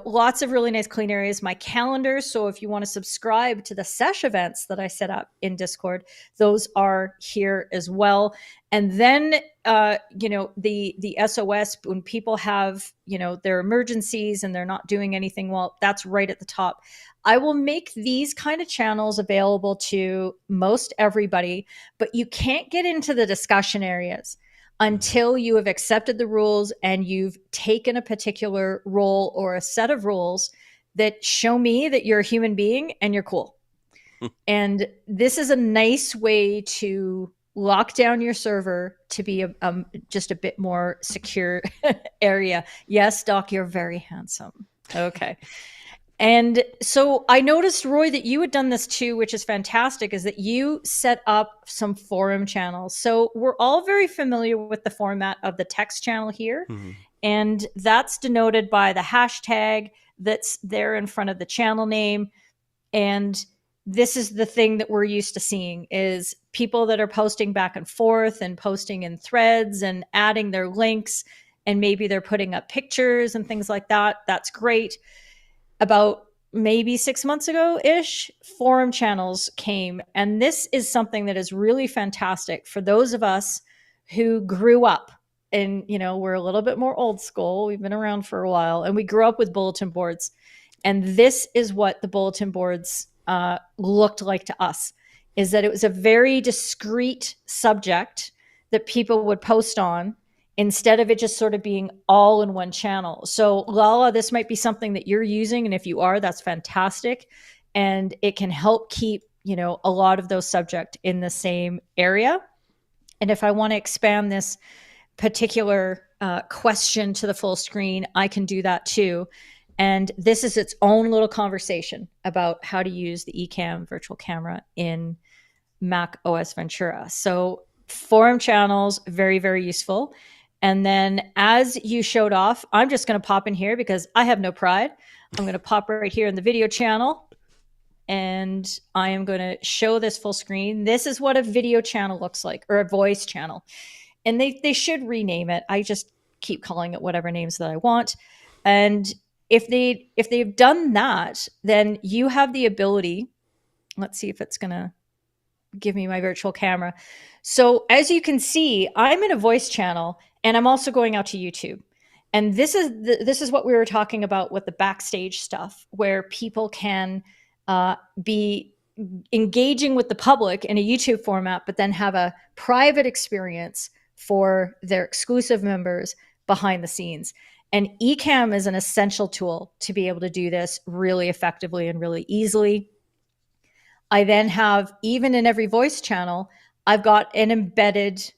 lots of really nice clean areas. My calendar. So if you want to subscribe to the sesh events that I set up in Discord, those are here as well. And then, the SOS, when people have, their emergencies and they're not doing anything, well, that's right at the top. I will make these kind of channels available to most everybody, but you can't get into the discussion areas until you have accepted the rules and you've taken a particular role or a set of rules that show me that you're a human being and you're cool. And this is a nice way to lock down your server to be just a bit more secure area. Yes, Doc, you're very handsome. Okay. And so I noticed, Roy, that you had done this too, which is fantastic, is that you set up some forum channels. So we're all very familiar with the format of the text channel here. Mm-hmm. And that's denoted by the hashtag that's there in front of the channel name. And this is the thing that we're used to seeing is people that are posting back and forth and posting in threads and adding their links. And maybe they're putting up pictures and things like that. That's great. About maybe 6 months ago-ish, forum channels came. And this is something that is really fantastic for those of us who grew up. And, we're a little bit more old school. We've been around for a while. And we grew up with bulletin boards. And this is what the bulletin boards looked like to us, is that it was a very discrete subject that people would post on, instead of it just sort of being all in one channel. So Lala, this might be something that you're using. And if you are, that's fantastic. And it can help keep, a lot of those subjects in the same area. And if I want to expand this particular question to the full screen, I can do that too. And this is its own little conversation about how to use the Ecamm virtual camera in Mac OS Ventura. So forum channels, very, very useful. And then as you showed off, I'm just going to pop in here because I have no pride. I'm going to pop right here in the video channel. And I am going to show this full screen. This is what a video channel looks like, or a voice channel. And they should rename it. I just keep calling it whatever names that I want. And if they've done that, then you have the ability. Let's see if it's going to give me my virtual camera. So as you can see, I'm in a voice channel and I'm also going out to YouTube. And this is what we were talking about with the backstage stuff, where people can be engaging with the public in a YouTube format, but then have a private experience for their exclusive members behind the scenes. And Ecamm is an essential tool to be able to do this really effectively and really easily. I then have, even in every voice channel, I've got an embedded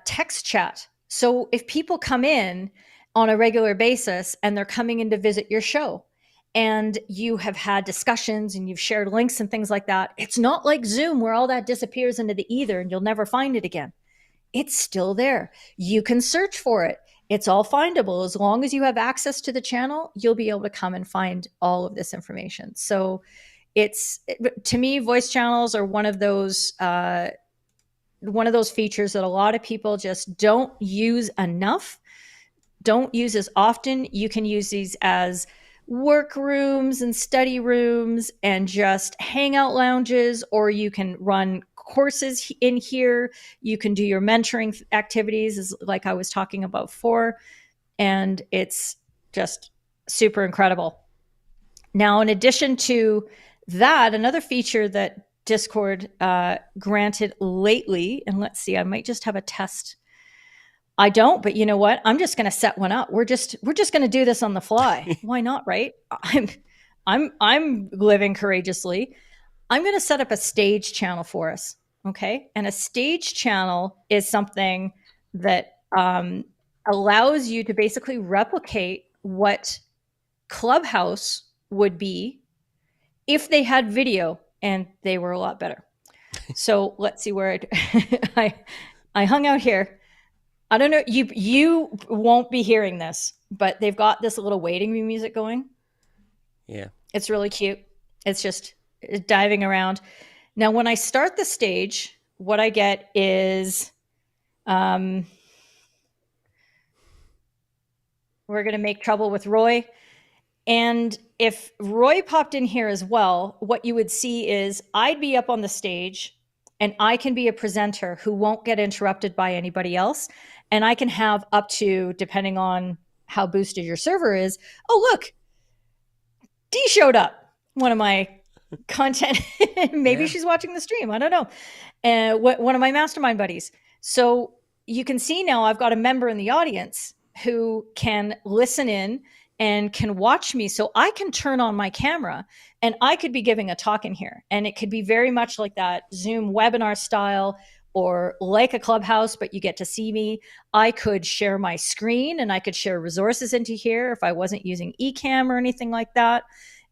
text chat. So if people come in on a regular basis and they're coming in to visit your show and you have had discussions and you've shared links and things like that, it's not like Zoom where all that disappears into the ether and you'll never find it again. It's still there. You can search for it. It's all findable. As long as you have access to the channel, you'll be able to come and find all of this information. So to me, voice channels are one of those features that a lot of people just don't use enough, don't use as often. You can use these as workrooms and study rooms and just hangout lounges, or you can run courses in here. You can do your mentoring activities, like I was talking about before, and it's just super incredible. Now, in addition to that, another feature that Discord granted lately, and let's see, I might just have a test. I don't, but you know what? I'm just going to set one up. We're just going to do this on the fly. Why not, right? I'm living courageously. I'm going to set up a stage channel for us. Okay. And a stage channel is something that allows you to basically replicate what Clubhouse would be if they had video and they were a lot better. So let's see where I hung out here. I don't know. You won't be hearing this, but they've got this little waiting room music going. Yeah. It's really cute. It's just diving around. Now, when I start the stage, what I get is We're going to make trouble with Roy. And if Roy popped in here as well, what you would see is I'd be up on the stage and I can be a presenter who won't get interrupted by anybody else. And I can have up to, depending on how boosted your server is, oh, look, D showed up. One of my content, maybe Yeah. she's watching the stream. I don't know. One of my mastermind buddies. So you can see now I've got a member in the audience who can listen in and can watch me. So I can turn on my camera and I could be giving a talk in here. And it could be very much like that Zoom webinar style or like a Clubhouse, but you get to see me. I could share my screen and I could share resources into here if I wasn't using eCam or anything like that.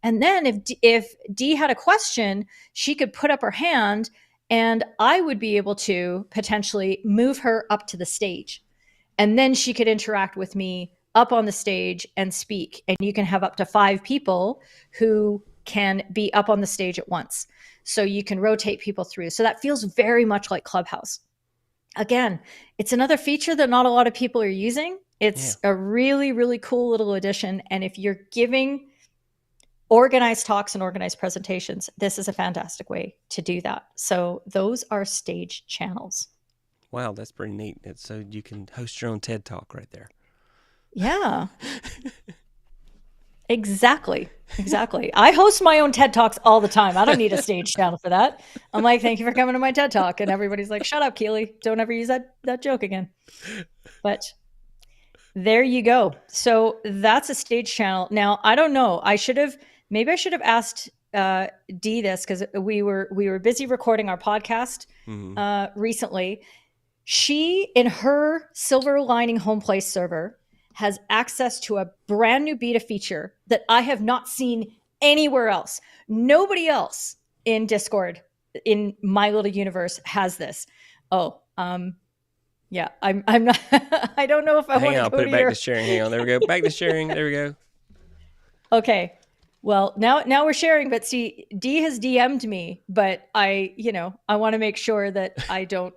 And then if Dee had a question, she could put up her hand and I would be able to potentially move her up to the stage. And then she could interact with me up on the stage and speak. And you can have up to 5 people who can be up on the stage at once. So you can rotate people through. So that feels very much like Clubhouse. Again, it's another feature that not a lot of people are using. It's a really, really cool little addition. And if you're giving organized talks and organized presentations, this is a fantastic way to do that. So those are stage channels. Wow, that's pretty neat. So you can host your own TED Talk right there. Yeah. Exactly. I host my own TED Talks all the time. I don't need a stage channel for that. I'm like, thank you for coming to my TED Talk. And everybody's like, shut up, Keely. Don't ever use that joke again. But there you go. So that's a stage channel. Now, I don't know. Maybe I should have asked Dee this because we were busy recording our podcast recently. She, in her Silver Lining Home Place server, has access to a brand new beta feature that I have not seen anywhere else. Nobody else in Discord in my little universe has this. Oh, yeah, I'm not. I don't know if I want to I'll go put to it back your. to sharing. Hang on, there we go. Back to sharing. There we go. Okay. Well, now we're sharing, but see, Dee has DM'd me, but I want to make sure that I don't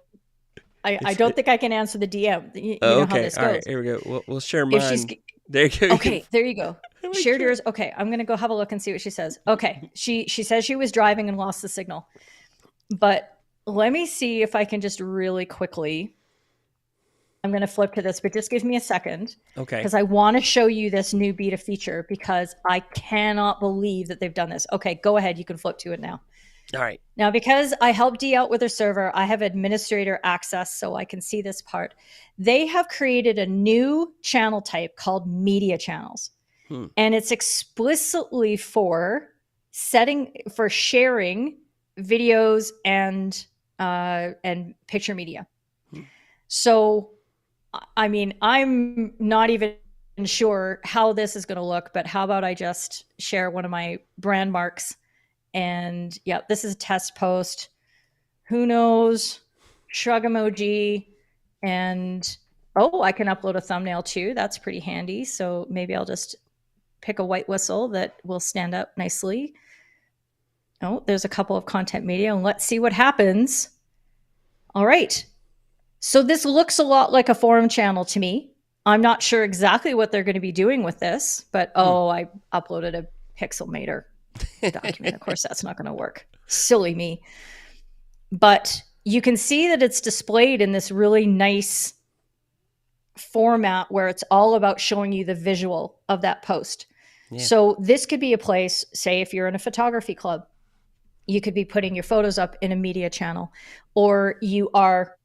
think I can answer the DM. You know how Okay. this All right. goes. Here we go. We'll share If she's mine. There you go. okay, there you go. Shared yours. Okay, I'm gonna go have a look and see what she says. Okay, she says she was driving and lost the signal, but let me see if I can just really quickly. I'm going to flip to this, but just give me a second. Okay. Because I want to show you this new beta feature because I cannot believe that they've done this. Okay, go ahead. You can flip to it now. All right. Now, because I helped Dee out with her server, I have administrator access so I can see this part. They have created a new channel type called media channels. And it's explicitly for sharing videos and picture media. So, I mean, I'm not even sure how this is going to look, but how about I just share one of my brand marks? And yeah, this is a test post. Who knows? Shrug emoji. And I can upload a thumbnail too. That's pretty handy. So maybe I'll just pick a white whistle that will stand up nicely. Oh, there's a couple of content media, and let's see what happens. All right. So this looks a lot like a forum channel to me. I'm not sure exactly what they're going to be doing with this, but I uploaded a Pixelmator document. Of course, that's not going to work. Silly me. But you can see that it's displayed in this really nice format where it's all about showing you the visual of that post. Yeah. So this could be a place, say if you're in a photography club, you could be putting your photos up in a media channel, or you are,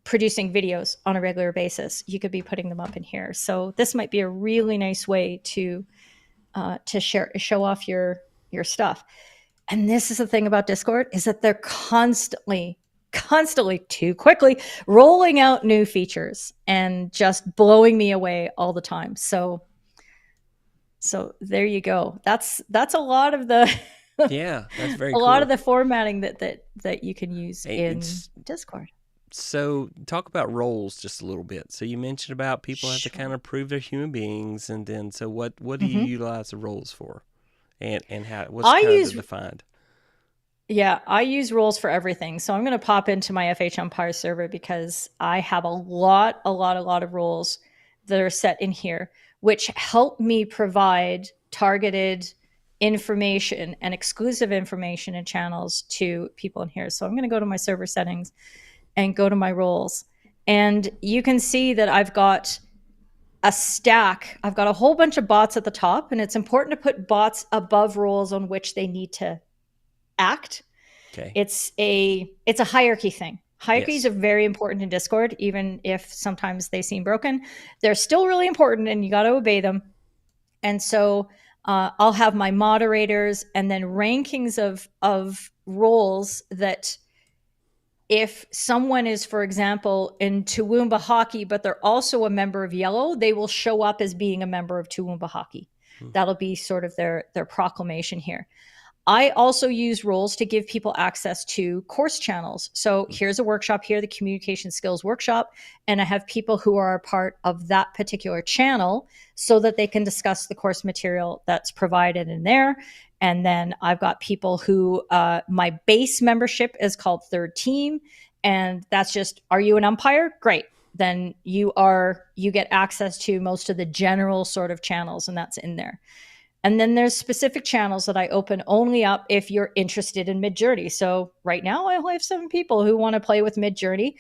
producing videos on a regular basis. You could be putting them up in here. So this might be a really nice way to show off your stuff. And this is the thing about Discord is that they're constantly too quickly rolling out new features and just blowing me away all the time. So there you go. That's a lot of the yeah, that's very a cool. lot of the formatting that you can use in Discord. So talk about roles just a little bit. So you mentioned about people have to kind of prove they're human beings, and then so what do you utilize the roles for, and how what's kind of defined? Yeah, I use roles for everything. So I'm going to pop into my FH Umpire server because I have a lot of roles that are set in here. which help me provide targeted information and exclusive information and channels to people in here. So I'm going to go to my server settings and go to my roles. And you can see that I've got a stack. I've got a whole bunch of bots at the top, and it's important to put bots above roles on which they need to act. Okay. It's a hierarchy thing. Hierarchies Yes. are very important in Discord, even if sometimes they seem broken. They're still really important, and you got to obey them. And so I'll have my moderators and then rankings of roles that if someone is, for example, in Toowoomba Hockey, but they're also a member of Yellow, they will show up as being a member of Toowoomba Hockey. That'll be sort of their proclamation here. I also use roles to give people access to course channels. So here's a workshop here, the communication skills workshop, and I have people who are a part of that particular channel so that they can discuss the course material that's provided in there. And then I've got people who my base membership is called Third Team, and that's just, are you an umpire? Great. Then you get access to most of the general sort of channels, and that's in there. And then there's specific channels that I open only up if you're interested in Midjourney. So right now I only have 7 people who want to play with Midjourney.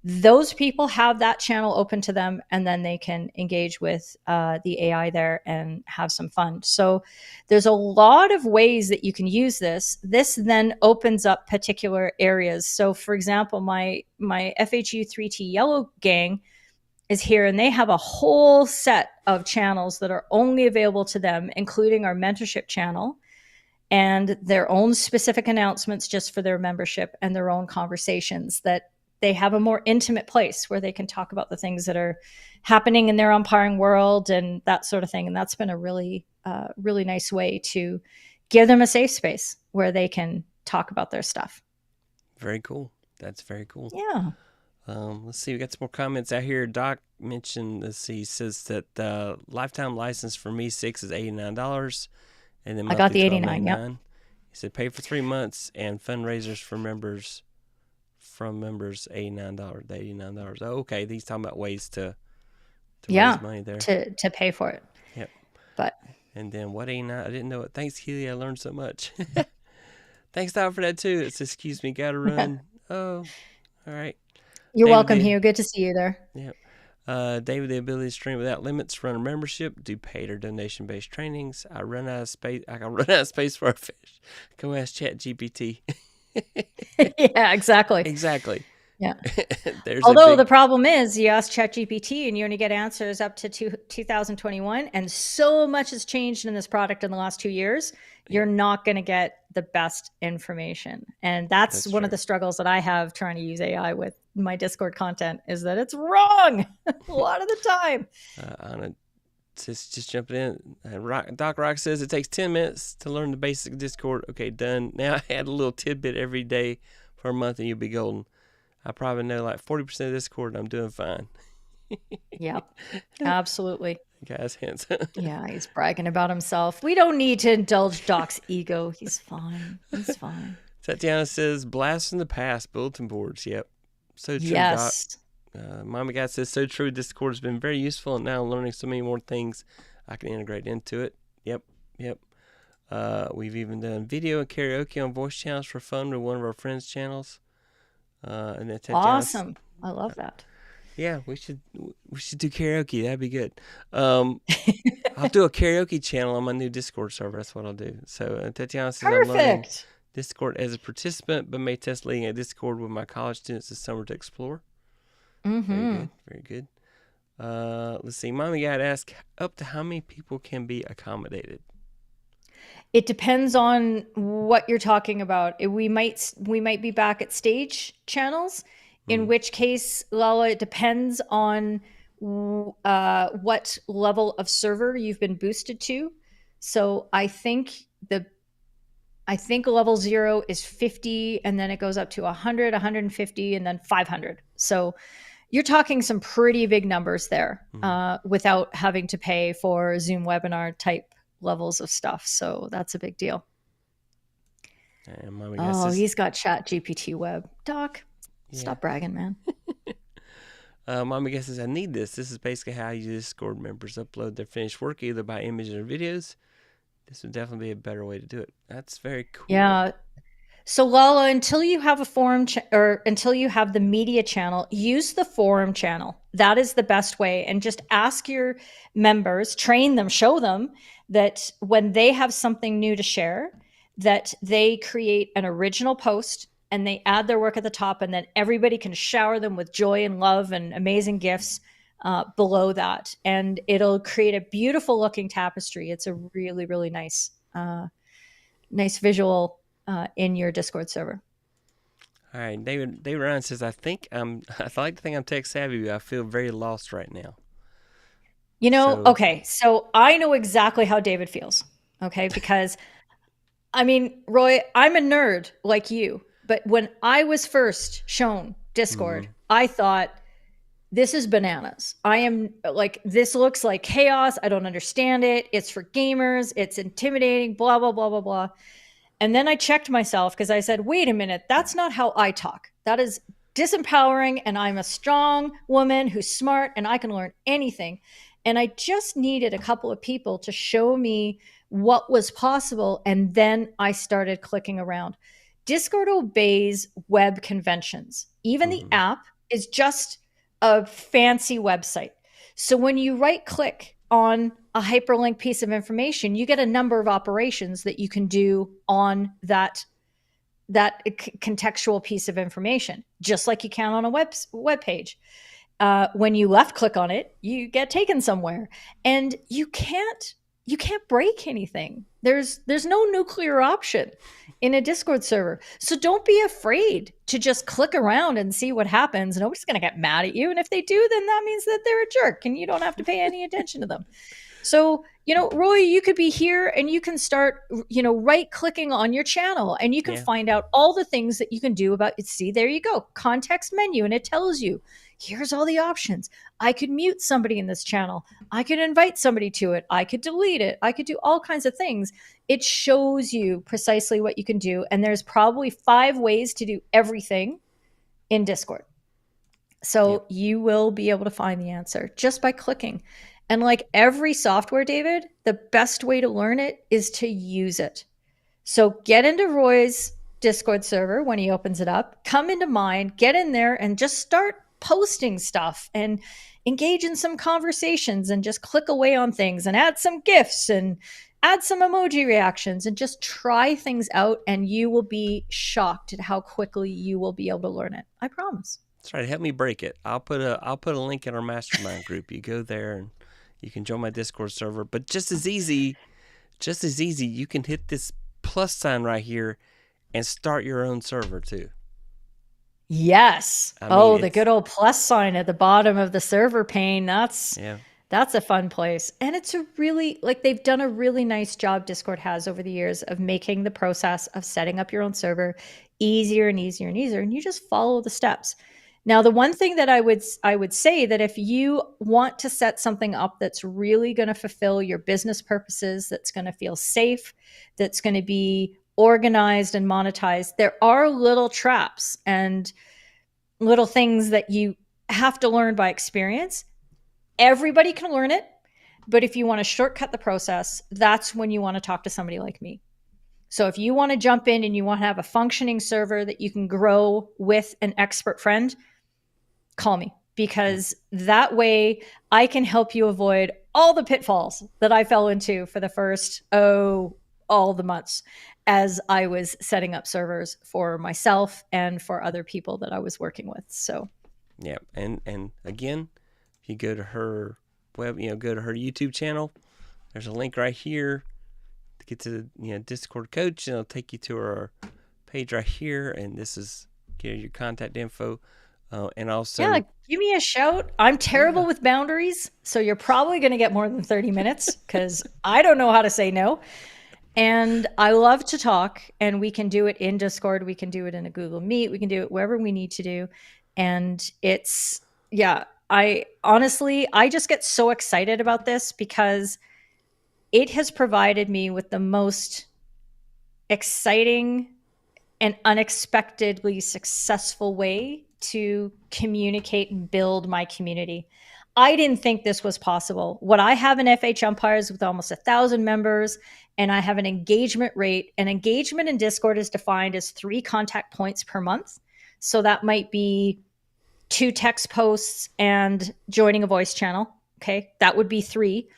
Those people have that channel open to them, and then they can engage with the AI there and have some fun. So there's a lot of ways that you can use this. This then opens up particular areas. So for example, my FHU 3T Yellow gang is here, and they have a whole set of channels that are only available to them, including our mentorship channel and their own specific announcements just for their membership and their own conversations, that they have a more intimate place where they can talk about the things that are happening in their umpiring world and that sort of thing. And that's been a really, really nice way to give them a safe space where they can talk about their stuff. Very cool. That's very cool. Yeah. Let's see. We got some more comments out here. Doc mentioned, let's see, says that the lifetime license for Me 6 is $89, and then I got the monthly 89. Yep. $12.99. He said pay for 3 months and fundraisers for members $89. The $89. Oh, okay. He's talking about ways to raise money there. To pay for it. Yep. But and then what 89? I didn't know it. Thanks, Keely. I learned so much. Thanks, Doc, for that too. It says, excuse me, gotta run. Oh, all right. You're welcome, Hugh. Good to see you there. Yep. David, the ability to stream without limits, run a membership, do paid or donation-based trainings. I run out of space. I can run out of space for a fish. Go ask ChatGPT. Yeah, exactly. Exactly. Yeah. Although the problem is, you ask ChatGPT and you only get answers up to 2021, and so much has changed in this product in the last 2 years. You're not going to get the best information, and that's one of the struggles that I have trying to use AI with my Discord content, is that it's wrong a lot of the time. Anna, just jumping in. Doc Rock says it takes 10 minutes to learn the basic of Discord. Okay, done. Now add a little tidbit every day for a month, and you'll be golden. I probably know like 40% of Discord, and I'm doing fine. Yep, absolutely. Guy's hands. Yeah, he's bragging about himself. We don't need to indulge Doc's ego. He's fine. He's fine. Tatiana says, blast from the past, bulletin boards. Yep. So true, yes. Doc. Mama Guy says, so true. Discord has been very useful, and now I'm learning so many more things I can integrate into it. Yep. We've even done video and karaoke on voice channels for fun with one of our friends' channels. And then awesome. I love that. Yeah, we should do karaoke. That'd be good. I'll do a karaoke channel on my new Discord server. That's what I'll do. So Tatiana says, I'm learning Discord as a participant, but may test leading a Discord with my college students this summer to explore. Mm-hmm. Very good. Let's see. Mommy Guy asked, up to how many people can be accommodated? It depends on what you're talking about. We might be back at stage channels, in which case, Lala, it depends on what level of server you've been boosted to. So I think level 0 is 50, and then it goes up to 100, 150, and then 500. So you're talking some pretty big numbers there, without having to pay for Zoom webinar type levels of stuff. So that's a big deal. And he's got Chat GPT web. Doc, stop bragging, man. Mama guesses I need this. This is basically how you Discord members upload their finished work, either by images or videos. This would definitely be a better way to do it. That's very cool. Yeah. So Lala, until you have a or until you have the media channel, use the forum channel. That is the best way. And just ask your members, train them, show them that when they have something new to share, that they create an original post and they add their work at the top, and then everybody can shower them with joy and love and amazing gifts below that. And it'll create a beautiful looking tapestry. It's a really, really nice visual in your Discord server. All right, David Ryan says, I think I like to think I'm tech savvy, but I feel very lost right now. You know, So, okay, so I know exactly how David feels. Okay, because I mean, Roy, I'm a nerd like you, but when I was first shown mm-hmm. Discord, I thought this is bananas. I am like, this looks like chaos. I don't understand it. It's for gamers. It's intimidating, blah, blah, blah, blah, blah. And then I checked myself because I said, wait a minute, that's not how I talk. That is disempowering. And I'm a strong woman who's smart and I can learn anything. And I just needed a couple of people to show me what was possible. And then I started clicking around. Discord obeys web conventions. Even the Mm-hmm. app is just a fancy website. So when you right click on a hyperlink piece of information, you get a number of operations that you can do on that contextual piece of information, just like you can on a web page. When you left click on it, you get taken somewhere, and you can't break anything. There's no nuclear option in a Discord server. So don't be afraid to just click around and see what happens. Nobody's going to get mad at you. And if they do, then that means that they're a jerk and you don't have to pay any attention to them. So, Roy, you could be here and you can start, right clicking on your channel and you can Yeah. find out all the things that you can do about it. See, there you go. Context menu. And it tells you, here's all the options. I could mute somebody in this channel. I could invite somebody to it. I could delete it. I could do all kinds of things. It shows you precisely what you can do. And there's probably 5 ways to do everything in Discord. So Yep. you will be able to find the answer just by clicking. And like every software, David, the best way to learn it is to use it. So get into Roy's Discord server when he opens it up, come into mine, get in there and just start posting stuff and engage in some conversations and just click away on things and add some GIFs and add some emoji reactions and just try things out. And you will be shocked at how quickly you will be able to learn it. I promise. That's right. Help me break it. I'll put a link in our mastermind group. You go there and you can join my Discord server. But just as easy, you can hit this plus sign right here and start your own server too. Yes. I mean, The good old plus sign at the bottom of the server pane. That's a fun place. And it's a really, like, they've done a really nice job, Discord has, over the years, of making the process of setting up your own server easier and easier and easier. And you just follow the steps. Now, the one thing that I would say, that if you want to set something up that's really going to fulfill your business purposes, that's going to feel safe, that's going to be organized and monetized, there are little traps and little things that you have to learn by experience. Everybody can learn it, but if you want to shortcut the process, that's when you want to talk to somebody like me. So if you want to jump in and you want to have a functioning server that you can grow with an expert friend, call me, because that way I can help you avoid all the pitfalls that I fell into for the first, all the months as I was setting up servers for myself and for other people that I was working with. So, yeah. And again, if you go to her go to her YouTube channel, there's a link right here to get to the Discord coach, and it'll take you to her page right here. And this is your contact info. And also, yeah, give me a shout. I'm terrible with boundaries, so you're probably going to get more than 30 minutes because I don't know how to say no. And I love to talk, and we can do it in Discord. We can do it in a Google Meet. We can do it wherever we need to do. And it's, I just get so excited about this because it has provided me with the most exciting and unexpectedly successful way to communicate and build my community. I didn't think this was possible. What I have in FH Umpires with almost 1,000 members, and I have an engagement rate. And engagement in Discord is defined as 3 contact points per month. So that might be 2 text posts and joining a voice channel. Okay, that would be 3.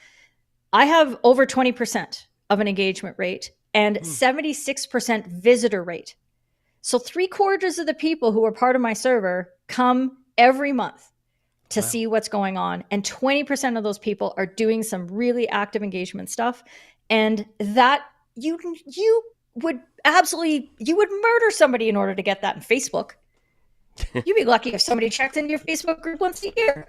I have over 20% of an engagement rate and 76% visitor rate. So 3/4 of the people who are part of my server come every month to see what's going on. And 20% of those people are doing some really active engagement stuff. And that you would murder somebody in order to get that in Facebook. You'd be lucky if somebody checked into your Facebook group once a year,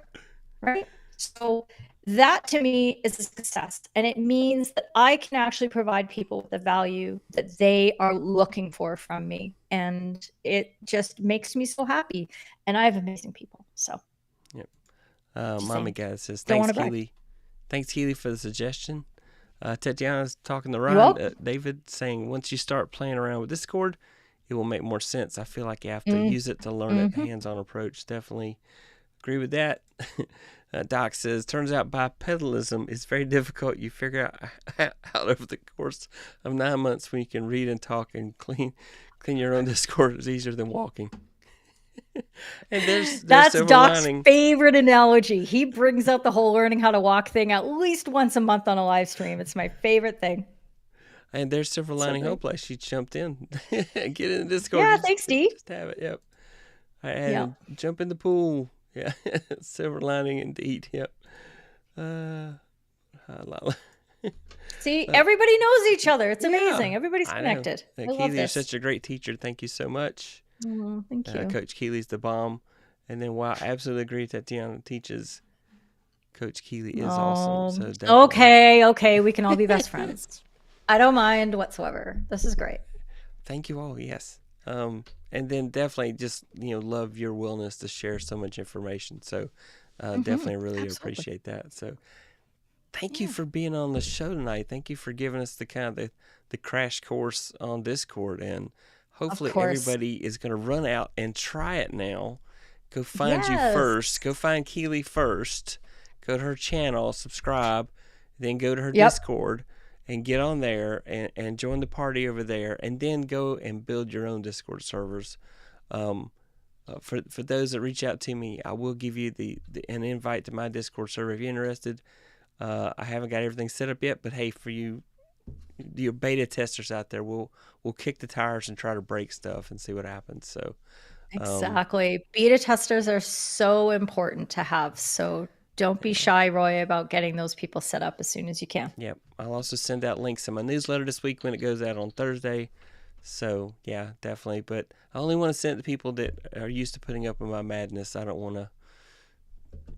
right? So that to me is a success. And it means that I can actually provide people with the value that they are looking for from me. And it just makes me so happy. And I have amazing people. So, yep. Mommy guy says, Don't thanks, wanna brag. Keely. Thanks, Keely, for the suggestion. Tatiana's talking to Ryan. David saying, once you start playing around with Discord, it will make more sense. I feel like you have to use it to learn it. Hands-on approach. Definitely agree with that. Doc says, turns out bipedalism is very difficult. You figure out over the course of 9 months when you can read and talk and clean your own Discord is easier than walking. And there's That's Doc's lining. favorite analogy. He brings out the whole learning how to walk thing at least once a month on a live stream. It's my favorite thing. And there's Silver Lining Hope. Like she jumped in. Get in the Discord. Yeah, thanks, Dee. Just have it. Yep. And jump in the pool. Yeah. Silver Lining indeed. Yep. See, everybody knows each other. It's amazing. Everybody's connected. I love Keely, this. you're such a great teacher. Thank you so much. Thank you. Coach Keely's the bomb. And then, wow, I absolutely agree. Tatiana teaches. Coach Keely is awesome. So okay. We can all be best friends. I don't mind whatsoever. This is great. Thank you all. Yes. And then definitely just, love your willingness to share so much information. So definitely really appreciate that. So thank you for being on the show tonight. Thank you for giving us the kind of the crash course on Discord. And hopefully everybody is going to run out and try it now. Go find you first. Go find Keely first. Go to her channel, subscribe, then go to her Discord and get on there and join the party over there, and then go and build your own Discord servers. For those that reach out to me, I will give you an invite to my Discord server if you're interested. I haven't got everything set up yet, but hey, for you beta testers out there, we'll kick the tires and try to break stuff and see what happens. So exactly, beta testers are so important to have. So don't be shy, Roy, about getting those people set up as soon as you can. Yep. I'll also send out links in my newsletter this week when it goes out on Thursday. So, yeah, definitely. But I only want to send it to people that are used to putting up with my madness. I don't want to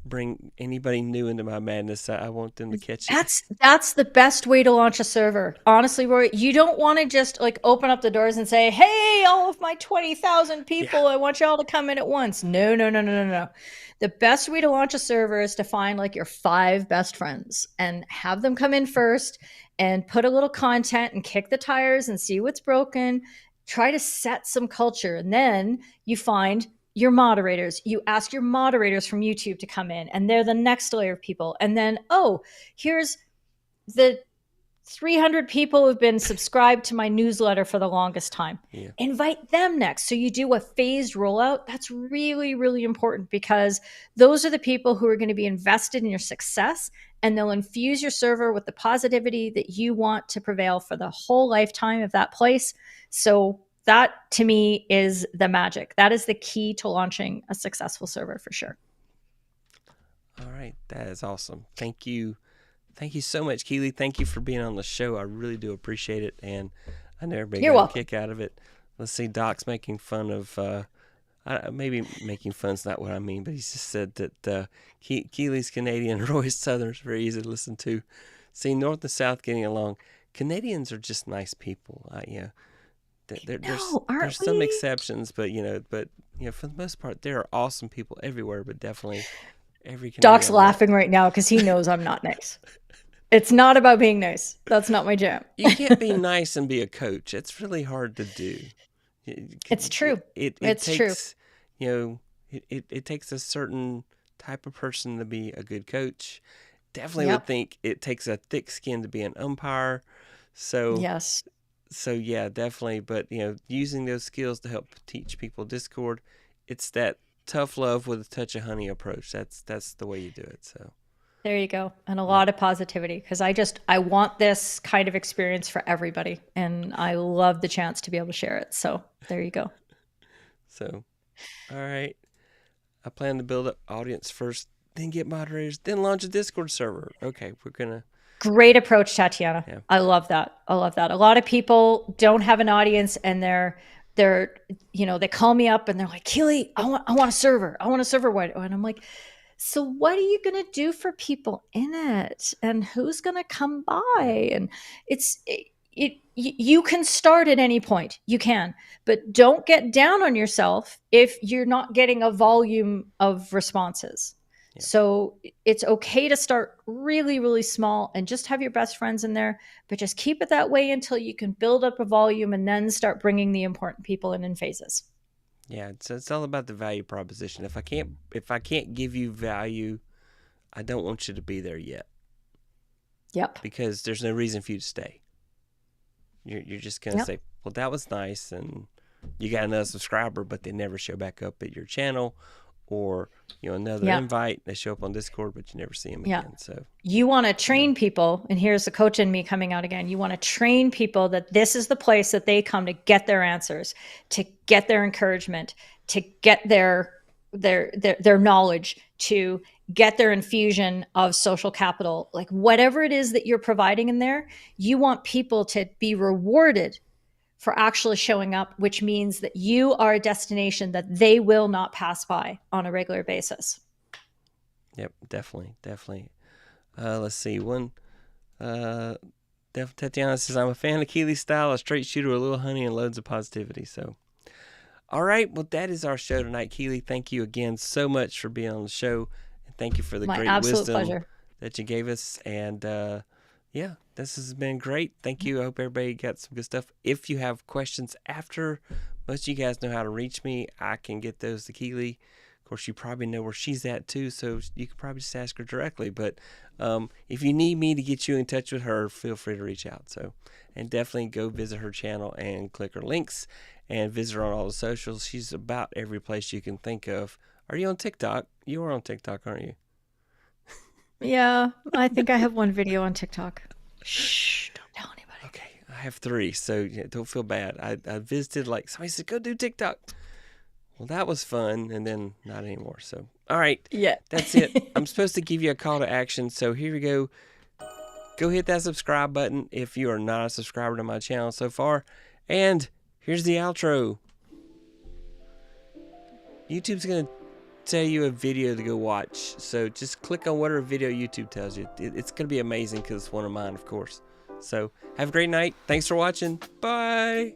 bring anybody new into my madness. I want them to catch it. That's the best way to launch a server. Honestly, Roy, you don't want to just open up the doors and say, hey, all of my 20,000 people, I want y'all to come in at once. No. The best way to launch a server is to find your 5 best friends and have them come in first and put a little content and kick the tires and see what's broken. Try to set some culture. And then you find your moderators. You ask your moderators from YouTube to come in, and they're the next layer of people. And then, here's the 300 people who've been subscribed to my newsletter for the longest time. Yeah. Invite them next. So you do a phased rollout. That's really, really important, because those are the people who are going to be invested in your success, and they'll infuse your server with the positivity that you want to prevail for the whole lifetime of that place. So that, to me, is the magic. That is the key to launching a successful server for sure. All right. That is awesome. Thank you. Thank you so much, Keely. Thank you for being on the show. I really do appreciate it, and I know everybody got a kick out of it. Let's see, Doc's making fun of, maybe making fun's not what I mean, but he just said that Keely's Canadian and Roy's Southern is very easy to listen to. See, North and South getting along. Canadians are just nice people. There's some exceptions, but for the most part, there are awesome people everywhere, but definitely every Canadian. Doc's laughing right now because he knows I'm not nice. It's not about being nice. That's not my jam. You can't be nice and be a coach. It's really hard to do. It's true. It takes, true. it takes a certain type of person to be a good coach. Definitely would Yep. think it takes a thick skin to be an umpire. So Yes. so yeah, definitely. But using those skills to help teach people Discord, it's that tough love with a touch of honey approach. That's the way you do it. So There you go. And a yeah, lot of positivity because I want this kind of experience for everybody. And I love the chance to be able to share it. So there you go. so all right. I plan to build an audience first, then get moderators, then launch a Discord server. Okay, we're gonna. Great approach, Tatiana. Yeah, I love that. I love that. A lot of people don't have an audience and they're they call me up and they're like, Keely, I want a server. I want a server. What? And I'm like, so what are you going to do for people in it? And who's going to come yeah, by? And you can start at any point. You can, but don't get down on yourself if you're not getting a volume of responses. yeah, So it's okay to start really, really small and just have your best friends in there, but just keep it that way until you can build up a volume and then start bringing the important people in phases. yeah. It's all about the value proposition. If I can't give you value, I don't want you to be there yet Yep. because there's no reason for you to stay. You're just gonna Yep. say, well, that was nice, and you got another subscriber, but they never show back up at your channel, or another Yeah. invite. They show up on Discord, but you never see them Yeah. again. So You want to train people, and here's the coach in me coming out again. You want to train people that this is the place that they come to get their answers, to get their encouragement, to get their knowledge, to get their infusion of social capital. Like whatever it is that you're providing in there, you want people to be rewarded for actually showing up, which means that you are a destination that they will not pass by on a regular basis. yep, definitely. Let's see. One, Tatiana says, I'm a fan of Keely's style, a straight shooter, a little honey, and loads of positivity. So, all right. Well, that is our show tonight, Keely. Thank you again so much for being on the show. And thank you for the My great absolute wisdom pleasure. that you gave us. And yeah, this has been great. Thank you. I hope everybody got some good stuff. If you have questions after, most of you guys know how to reach me. I can get those to Keely. Of course, you probably know where she's at too, so you can probably just ask her directly. But if you need me to get you in touch with her, feel free to reach out. So, and definitely go visit her channel and click her links and visit her on all the socials. She's about every place you can think of. Are you on TikTok? You are on TikTok, aren't you? Yeah, I think I have one video on TikTok. Shh, don't tell anybody. Okay, I have 3, so yeah, don't feel bad. I visited, like, somebody said, go do TikTok. Well, that was fun, and then not anymore. So, all right, Yeah. that's it. I'm supposed to give you a call to action, so here we go. Go hit that subscribe button if you are not a subscriber to my channel so far. And here's the outro. YouTube's going to tell you a video to go watch, so just click on whatever video YouTube tells you. It's going to be amazing because it's one of mine, of course. So, have a great night. Thanks for watching. Bye.